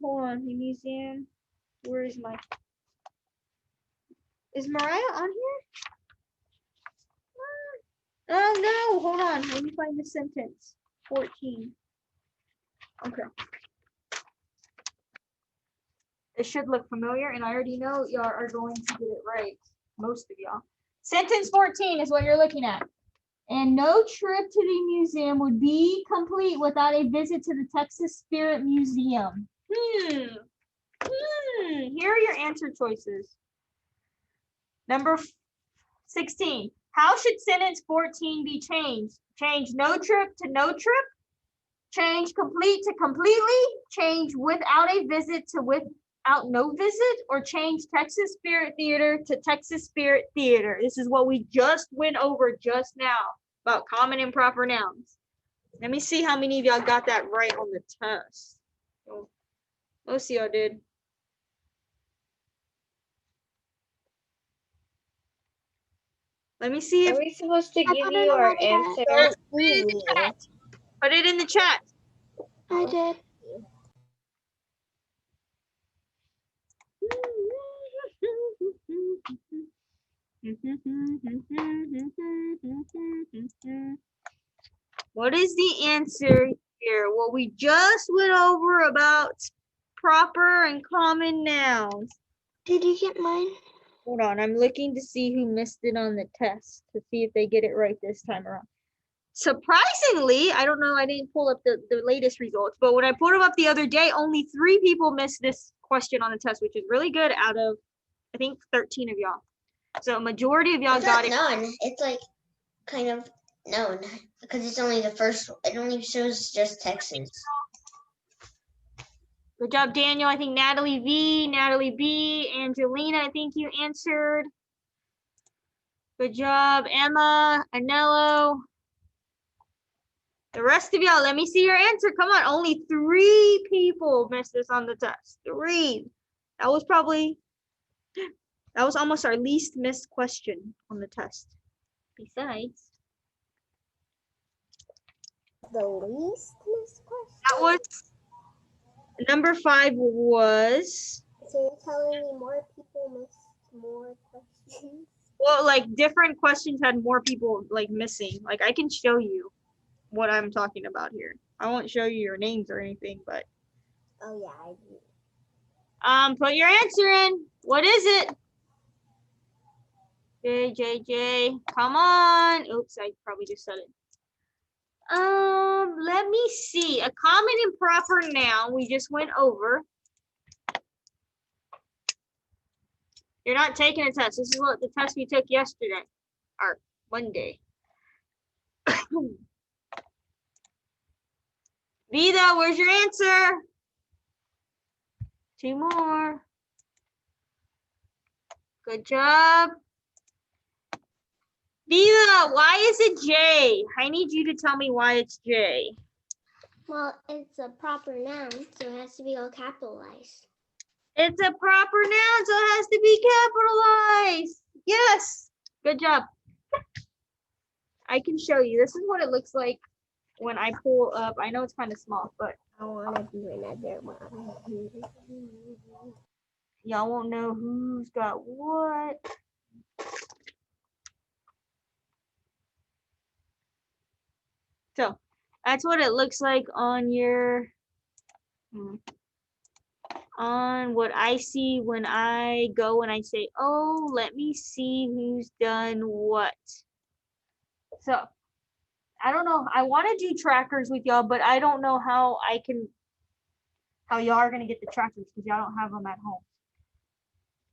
Hold on, the museum. Where is my? Is Mariah on here? Oh no, hold on. Let me find the sentence. 14. Okay. It should look familiar, and I already know y'all are going to get it right. Most of y'all. Sentence 14 is what you're looking at. And no trip to the museum would be complete without a visit to the Texas Spirit Museum. Here are your answer choices. Number 16. How should sentence 14 be changed? Change no trip to no trip. Change complete to completely. Change without a visit to without no visit. Or change Texas Spirit Theater to Texas Spirit Theater. This is what we just went over just now about common and proper nouns. Let me see how many of y'all got that right on the test. Oh, most of y'all did. Let me see if Are we supposed to I give put it you our in the chat. answer? put it in the chat. Put it in the chat. I did. What is the answer here? Well, we just went over about proper and common nouns. Did you get mine? Hold on, I'm looking to see who missed it on the test to see if they get it right this time around. Surprisingly, I don't know, I didn't pull up the latest results, but when I pulled them up the other day, only 3 people missed this question on the test, which is really good out of, I think, 13 of y'all. So majority of y'all It's got not it. known. It's like kind of known because it's only the first. It only shows just Texas. Good job, Daniel. I think Natalie V, Natalie B, Angelina, I think you answered. Good job, Emma, Anello. The rest of y'all, let me see your answer. Come on, only 3 people missed this on the test. 3. That was almost our least missed question on the test. Besides, The least missed question? that was number 5 was, So you're telling me more people missed more questions? well, like different questions had more people like missing. Like I can show you what I'm talking about here. I won't show you your names or anything, but Oh yeah, I do. put your answer in. What is it? JJJ, come on. Oops, I probably just said it. Let me see. A common and proper noun we just went over. You're not taking a test. This is what the test we took yesterday or Monday. Vida, where's your answer? 2 more. Good job. Vida, why is it J? I need you to tell me why it's J. Well, it's a proper noun, so it has to be all capitalized. It's a proper noun, so it has to be capitalized. Yes. Good job. I can show you. This is what it looks like when I pull up. I know it's kind of small, but I want to do another one. y'all won't know who's got what. So that's what it looks like on your, on what I see when I go and I say, oh, let me see who's done what. So I don't know. I want to do trackers with y'all, but I don't know how y'all are going to get the trackers because y'all don't have them at home.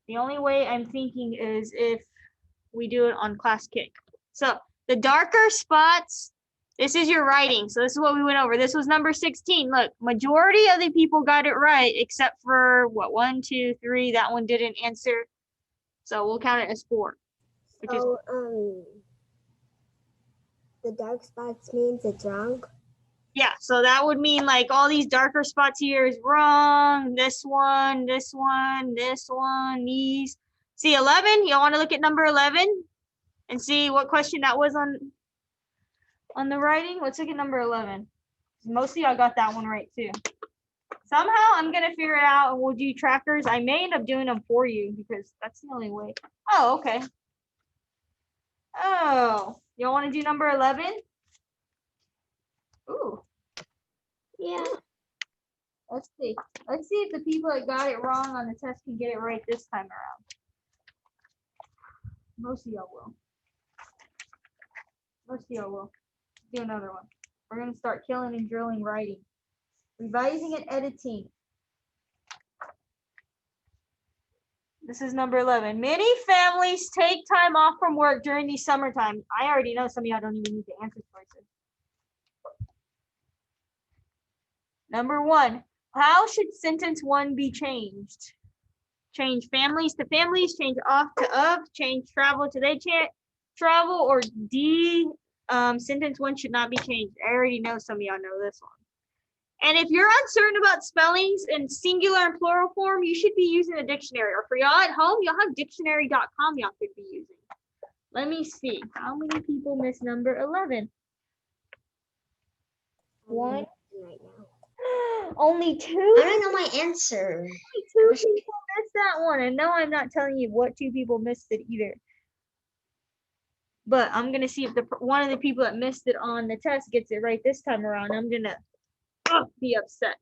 The only way I'm thinking is if we do it on Class Kick. So the darker spots, this is your writing. So this is what we went over. This was number 16. Look, majority of the people got it right, except for what, 1, 2, 3. That one didn't answer. So we'll count it as 4. Which is, The dark spots means it's wrong. yeah, so that would mean like all these darker spots here is wrong. This one, this one, this one, these. See 11? Y'all want to look at number 11 and see what question that was on the writing? Let's look at number 11. Most of y'all got that one right too. Somehow I'm gonna figure it out and we'll do trackers. I may end up doing them for you because that's the only way. Oh, okay. Oh, y'all want to do number 11? Ooh. Yeah. Let's see. Let's see if the people that got it wrong on the test can get it right this time around. Most of y'all will. Most of y'all will. Let's do another one. We're going to start killing and drilling writing. Revising and editing. This is number 11. Many families take time off from work during the summertime. I already know some of y'all don't even need to answer choices. Number 1. How should sentence 1 be changed? Change families to families, change off to of, change travel to they travel, or D, sentence 1 should not be changed. I already know some of y'all know this one. And if you're uncertain about spellings in singular and plural form, you should be using a dictionary. Or for y'all at home, y'all have dictionary.com y'all could be using. Let me see. How many people missed number 11? 1. Right now. Only 2? I don't know my answer. Only 2 people missed that one. And no, I'm not telling you what 2 people missed it either. But I'm going to see if one of the people that missed it on the test gets it right this time around. I'm going to be upset.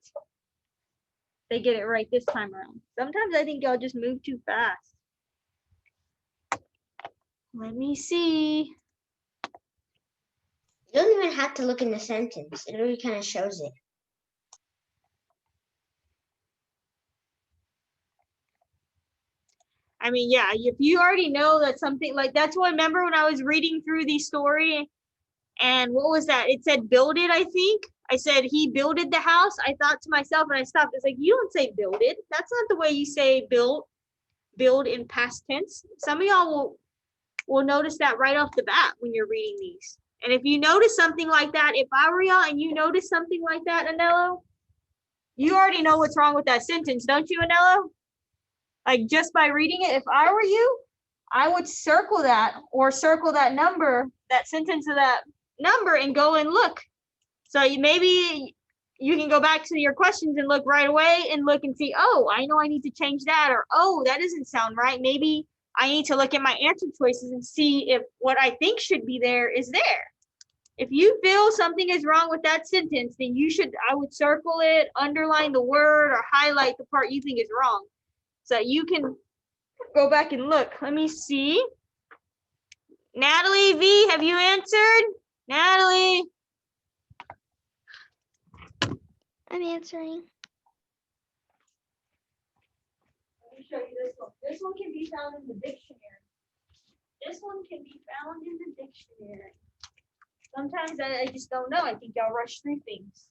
They get it right this time around. Sometimes I think y'all just move too fast. Let me see. You don't even have to look in the sentence. It really kind of shows it. I mean, yeah, if you already know that something like that's what I remember when I was reading through the story, and what was that? It said build it, I think. I said he builded the house. I thought to myself and I stopped. It's like, you don't say build it. That's not the way you say build in past tense. Some of y'all will notice that right off the bat when you're reading these. And if you notice something like that, if I were y'all and you notice something like that, Anello, you already know what's wrong with that sentence, don't you, Anello? Like just by reading it, if I were you, I would circle that or circle that number, that sentence of that number and go and look. So maybe you can go back to your questions and look right away and look and see, oh, I know I need to change that, or, oh, that doesn't sound right. Maybe I need to look at my answer choices and see if what I think should be there is there. If you feel something is wrong with that sentence, then I would circle it, underline the word, or highlight the part you think is wrong. So you can go back and look. Let me see. Natalie V, have you answered? Natalie. I'm answering. Let me show you this one. This one can be found in the dictionary. This one can be found in the dictionary. Sometimes I just don't know. I think y'all rush through things.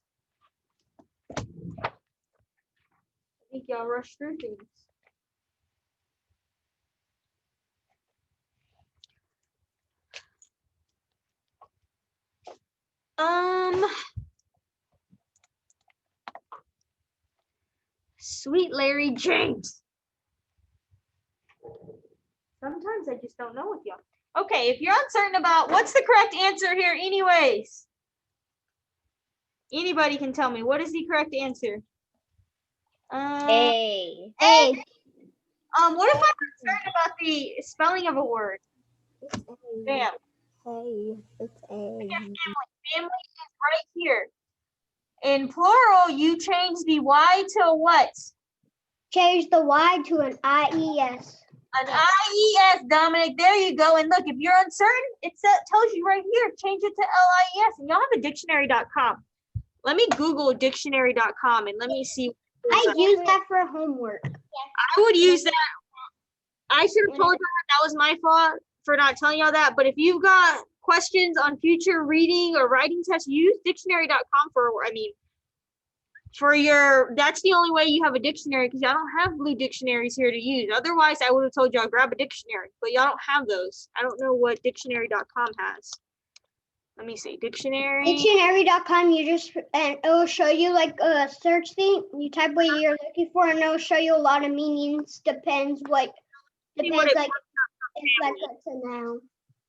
Sweet Larry James. Sometimes I just don't know with y'all. Okay, if you're uncertain about what's the correct answer here anyways, anybody can tell me, what is the correct answer? A. A. What if I'm concerned about the spelling of a word? Bam. Hey, it's A. Family is right here. In plural, you change the Y to a what? Change the Y to an IES. An IES, Dominic. There you go. And look, if you're uncertain, it tells you right here, change it to LIES. And y'all have a dictionary.com. Let me Google dictionary.com and let me see. I use that for homework. I would use that. I should have told you that was my fault for not telling y'all that. But if you've got questions on future reading or writing tests, use dictionary.com that's the only way you have a dictionary, because y'all don't have blue dictionaries here to use. Otherwise, I would have told y'all grab a dictionary, but y'all don't have those. I don't know what dictionary.com has. Let me see, dictionary. Dictionary.com, and it will show you like a search thing. You type what you're looking for, and it will show you a lot of meanings. Depends like it's like what's a noun.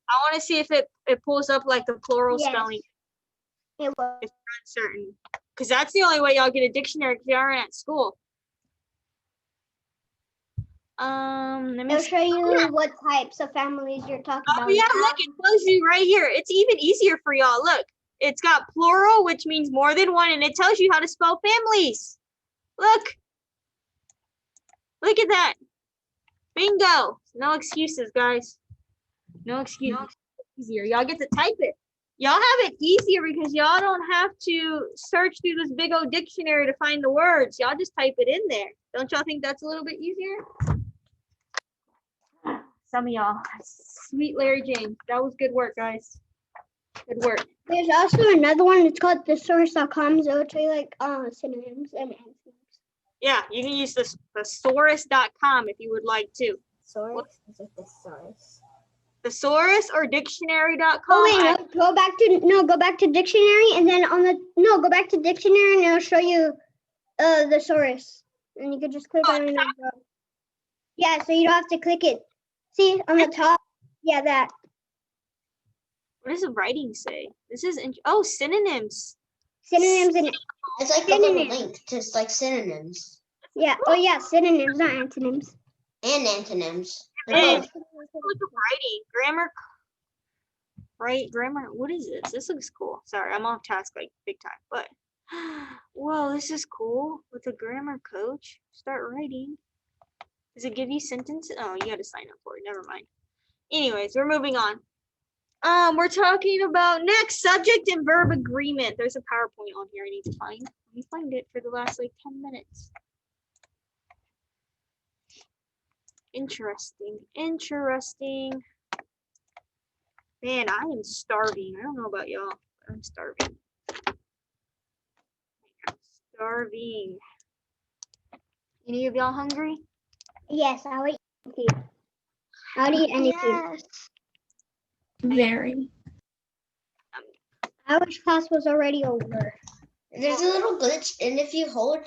I want to see if it pulls up like the plural Yes. spelling. It will. If you're uncertain, because that's the only way y'all get a dictionary, because y'all aren't at school. Let me It'll see. show you what types of families you're talking Oh about. yeah, look, it tells you right here. It's even easier for y'all. Look, it's got plural, which means more than one, and it tells you how to spell families. Look at that. Bingo. No excuses, guys. No excuses. Easier. Y'all get to type it. Y'all have it easier because y'all don't have to search through this big old dictionary to find the words. Y'all just type it in there. Don't y'all think that's a little bit easier? Some of y'all. Sweet Larry James. That was good work, guys. Good work. There's also another one. It's called thesaurus.com. So it'll tell you like synonyms and antonyms. Yeah, you can use the thesaurus.com if you would like to. Thesaurus is a thesaurus. Thesaurus or dictionary.com. Oh wait, no, go back to dictionary, and then go back to dictionary, and it'll show you thesaurus, and you can just click on it. Yeah, so you don't have to click it. See on the top? Yeah, that. What does the writing say? This is synonyms. Synonyms and It's like a little link, just like synonyms yeah. Oh yeah, synonyms, not antonyms. and antonyms. Look at writing, grammar. Right, grammar. What is this? This looks cool. Sorry, I'm off task like big time, but whoa, this is cool. With a grammar coach, start writing. Does it give you sentences? Oh, you got to sign up for it. Never mind. Anyways, we're moving on. We're talking about next subject and verb agreement. There's a PowerPoint on here I need to find. Let me find it for the last like 10 minutes. Interesting. Interesting. Man, I am starving. I don't know about y'all, but I'm starving. I'm starving. Any of y'all hungry? Yes, I would eat. I would eat anything. Yes. Very. I wish class was already over. There's a little glitch, and if you hold,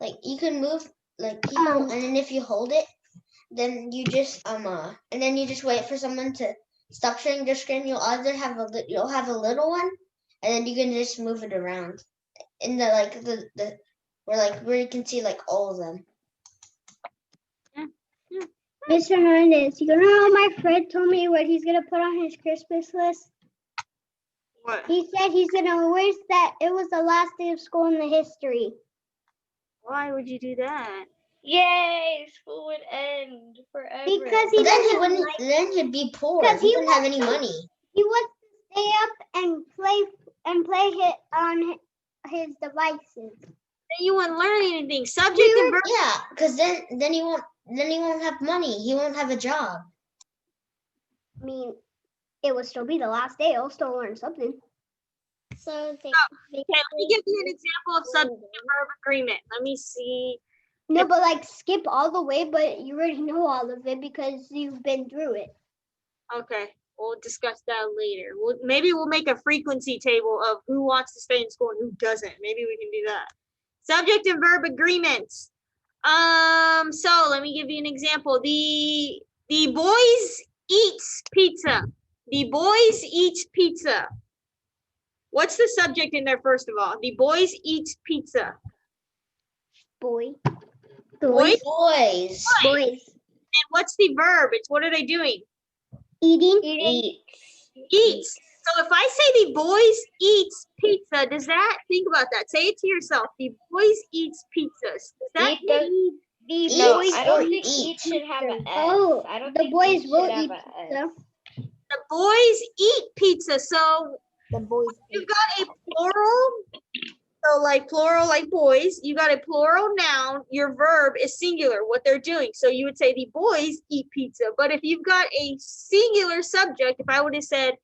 like you can move like people, and then if you hold it, then you just and then you just wait for someone to stop sharing their screen. You'll either have you'll have a little one, and then you can just move it around in the like the where you can see like all of them. Mr. Hernandez, you know my friend told me what he's gonna put on his Christmas list? What? He said he's gonna wish that it was the last day of school in the history. Why would you do that? Yay! School would end forever. Because But then he doesn't wouldn't. like- Then he'd be poor. Because He he wouldn't have wants any to- money. He wants to stay up and play it on his devices. Then you wouldn't learn anything. Subject We and were- verb. Yeah, because then he won't have money. He won't have a job. I mean, it would still be the last day. I'll still learn something. So Okay, let me give you an example of subject and verb agreement. Let me see. No, but like skip all the way, but you already know all of it because you've been through it. Okay, we'll discuss that later. Maybe we'll make a frequency table of who wants to stay in school and who doesn't. Maybe we can do that. Subject and verb agreements. So let me give you an example. The boys eat pizza. The boys eat pizza. What's the subject in there first of all? The boys eat pizza. Boy. Boys. Boys. Boys. And what's the verb? It's what are they doing? Eating. Eats. So if I say the boys eats pizza, does that, think about that. Say it to yourself. The boys eats pizzas. Does that Eat the- mean The No, boys I don't will think eat eat should have an S. Oh, I don't the think boys eat will should have eat a S. pizza. the boys eat pizza? So The boys. you've got a plural. So like plural, like boys, you got a plural noun. Your verb is singular, what they're doing. So you would say the boys eat pizza. But if you've got a singular subject, if I would have said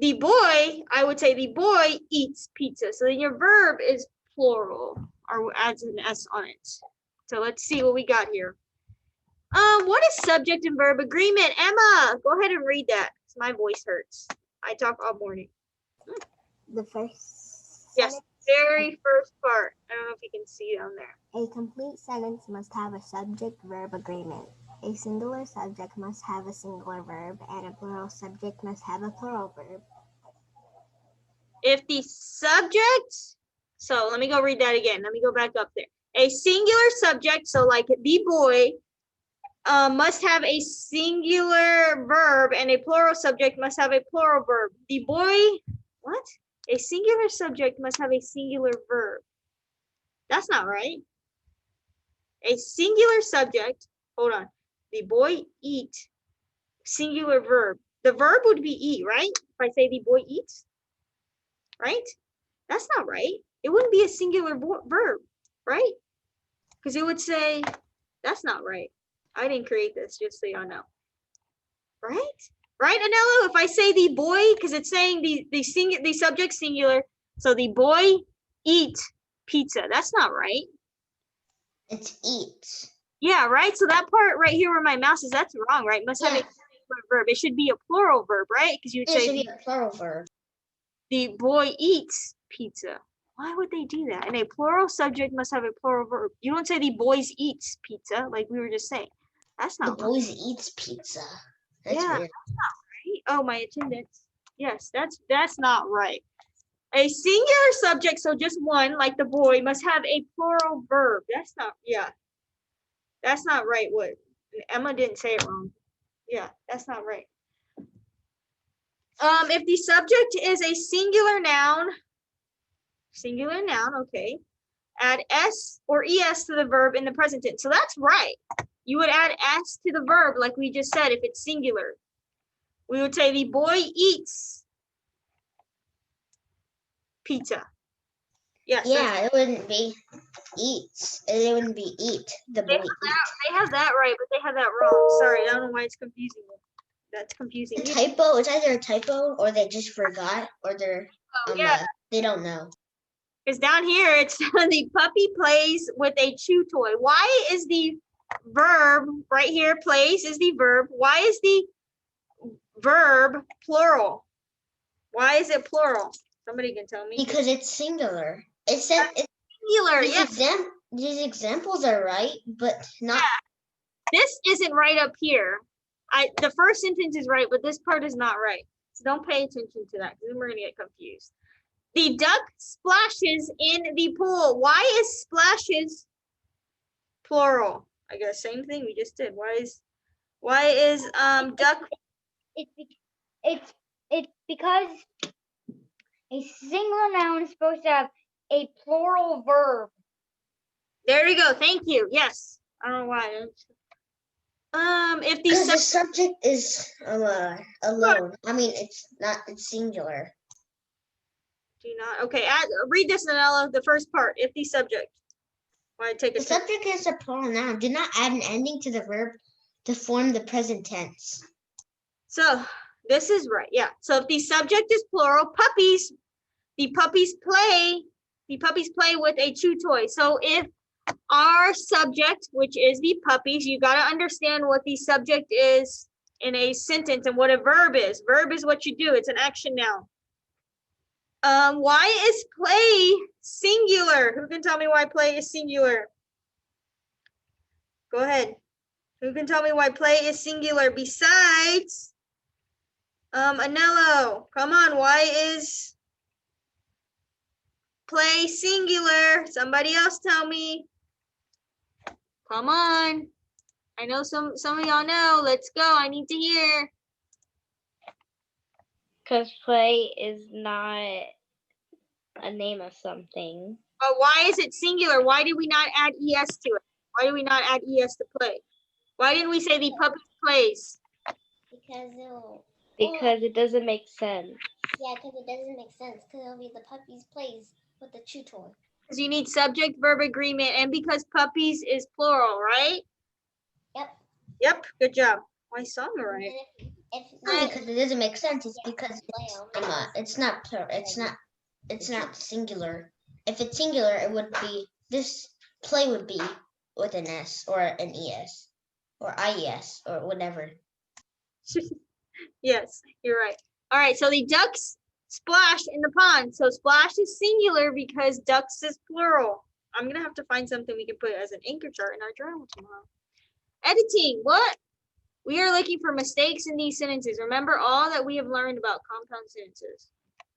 the boy, I would say the boy eats pizza. So then your verb is plural or adds an S on it. So let's see what we got here. What is subject and verb agreement? Emma, go ahead and read that. 'Cause my voice hurts. I talk all morning. The first Yes, very first part. I don't know if you can see down there. A complete sentence must have a subject-verb agreement. A singular subject must have a singular verb, and a plural subject must have a plural verb. If the subject, so let me go read that again. Let me go back up there. A singular subject, so like the boy, must have a singular verb, and a plural subject must have a plural verb. The boy, what? A singular subject must have a singular verb. That's not right. A singular subject, hold on. The boy eat, singular verb. The verb would be eat, right? If I say the boy eats, right? That's not right. It wouldn't be a singular verb, right? Because it would say, that's not right. I didn't create this, just so y'all know. Right? Right, Anello? If I say the boy, because it's saying the subject singular, so the boy eat pizza. That's not right. It's eat. Yeah, right? So that part right here where my mouse is, that's wrong, right? Must have a Yeah. singular verb. It should be a plural verb, right? Because you would It should say be a plural verb. the boy eats pizza. Why would they do that? And a plural subject must have a plural verb. You don't say the boys eats pizza, like we were just saying. That's The not right. boys eats pizza. That's Yeah. weird. Oh, my attendance. Yes, that's not right. A singular subject, so just one, like the boy, must have a plural verb. That's not, yeah. That's not right. What? Emma didn't say it wrong. Yeah, that's not right. If the subject is a singular noun, okay, add S or ES to the verb in the present tense. So that's right. You would add S to the verb like we just said if it's singular. We would say the boy eats pizza. Yes. Yeah, it wouldn't be eats. It wouldn't be eat. The boy eat. They have that right, but they have that wrong. Sorry, I don't know why it's confusing me. That's confusing A me. typo. It's either a typo or they just forgot or they're yeah. they don't know. Because down here it's the puppy plays with a chew toy. Why is the verb right here? Plays is the verb. Why is the verb plural? Why is it plural? Somebody can tell me. Because it's singular. It said it, Singular. these examples are right, but not. This isn't right up here. The first sentence is right, but this part is not right. So don't pay attention to that because then we're gonna get confused. The duck splashes in the pool. Why is splashes plural? I guess same thing we just did. Why is duck? It's because a singular noun is supposed to have a plural verb. There you go. Thank you. Yes. I don't know why. If the Because the subject is alone. I mean, it's not. It's singular. do not. Okay. Read this, Nanella. The first part. If the subject. Why take a The subject is a plural noun. Do not add an ending to the verb to form the present tense. So this is right. Yeah. So if the subject is plural, puppies. The puppies play with a chew toy. So if our subject, which is the puppies, you got to understand what the subject is in a sentence and what a verb is. Verb is what you do. It's an action noun. Why is play singular? Who can tell me why play is singular? Go ahead. Who can tell me why play is singular besides Anello? Come on, why is play singular? Somebody else tell me. Come on. I know some of y'all know. Let's go. I need to hear. Because play is not a name of something. But why is it singular? Why did we not add es to it? Why did we not add es to play? Why didn't we say the puppy plays? Because it doesn't make sense. Yeah, because it doesn't make sense. Because it'll be the puppies plays with the chew toy. Because you need subject verb agreement, and because puppies is plural, right? Yep. Yep. Good job. My song, right? Not because it doesn't make sense. It's Yeah, because play it's not plural. It's not singular. If it's singular, it would be this play would be with an s or an es or ies or whatever. Yes, you're right. All right, so the ducks splash in the pond. So splash is singular because ducks is plural. I'm gonna have to find something we can put as an anchor chart in our journal tomorrow. Editing, what? We are looking for mistakes in these sentences. Remember all that we have learned about compound sentences.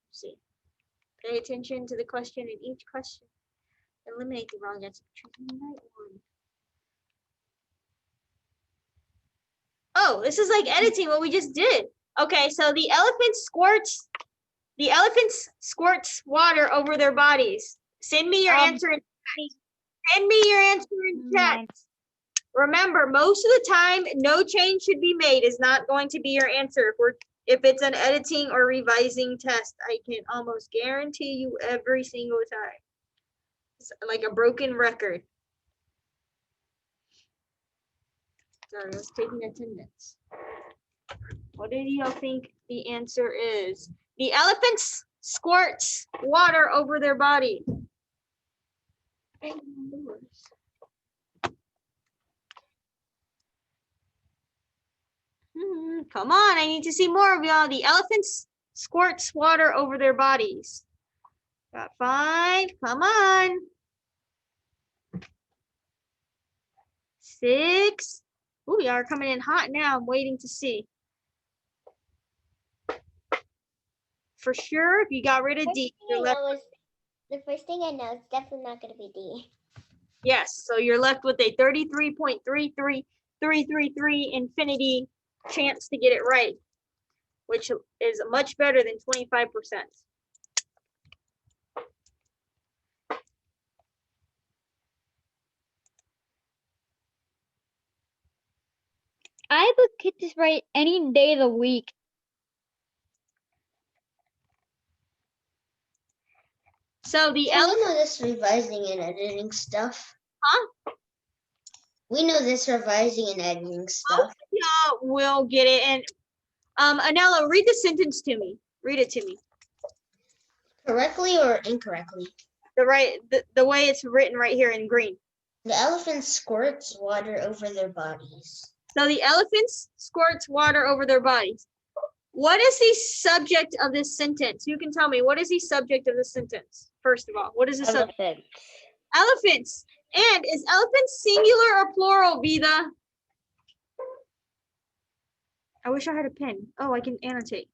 Let's see. Pay attention to the question in each question. Eliminate the wrong answer. Choose the right one. Oh, this is like editing what we just did. Okay, so the elephant squirts water over their bodies. Send me your answer in chat. Remember, most of the time, no change should be made is not going to be your answer. If it's an editing or revising test, I can almost guarantee you every single time. It's like a broken record. Sorry, I was taking attendance. What do y'all think the answer is? The elephants squirts water over their body. Come on, I need to see more of y'all. The elephants squirts water over their bodies. Got 5, come on. 6. Ooh, y'all are coming in hot now. I'm waiting to see. For sure, if you got rid of D, you're left. The first thing I know is definitely not going to be D. Yes, so you're left with a 33.33333 infinity chance to get it right, which is much better than 25%. I would get this right any day of the week. So the So elephant. we know this revising and editing stuff. Huh? We know this revising and editing stuff. Y'all will get it. And Anello, read the sentence to me. Read it to me. Correctly or incorrectly? The way it's written right here in green. The elephant squirts water over their bodies. So the elephants squirts water over their bodies. What is the subject of this sentence? You can tell me. What is the subject of this sentence? First of all, what is the subject? Elephant. Elephants. And is elephants singular or plural, Vida? I wish I had a pen. Oh, I can annotate.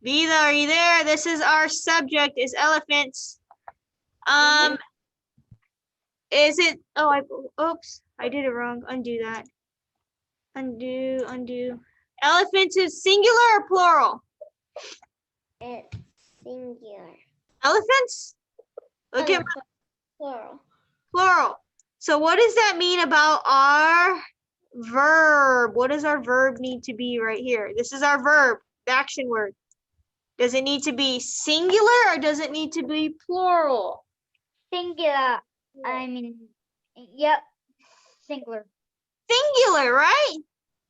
Vida, are you there? This is our subject, is elephants. Is it, oops, I did it wrong. Undo that. Undo. Elephants is singular or plural? It's singular. Elephants? Look at Plural. plural. So what does that mean about our verb? What does our verb need to be right here? This is our verb, the action word. Does it need to be singular or does it need to be plural? Singular. I mean, yep. Singular. Singular, right?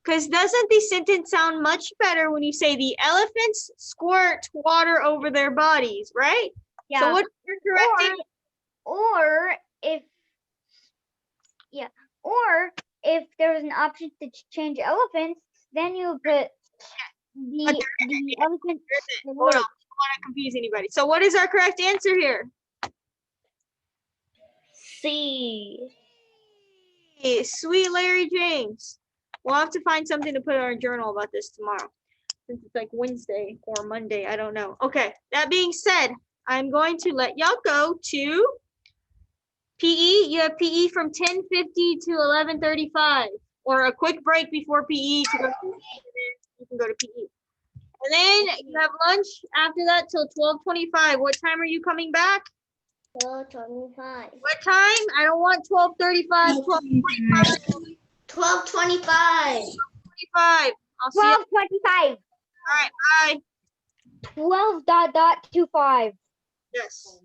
Because doesn't the sentence sound much better when you say the elephants squirt water over their bodies, right? Yeah. So what you're correcting? Or if there's an option to change elephants, then you put the elephant. Hold on, I don't want to confuse anybody. So what is our correct answer here? C. Hey, sweet Larry James. We'll have to find something to put in our journal about this tomorrow, since it's like Wednesday or Monday. I don't know. Okay, that being said, I'm going to let y'all go to PE. You have PE from 10:50 to 11:35, or a quick break before PE to go. You can go to PE, and then you have lunch after that till 12:25. What time are you coming back? 12:25. What time? I don't want 12:35. 12:45. 12:25. 25. I'll see you. 12:25. All right. Bye. 12.25. Yes.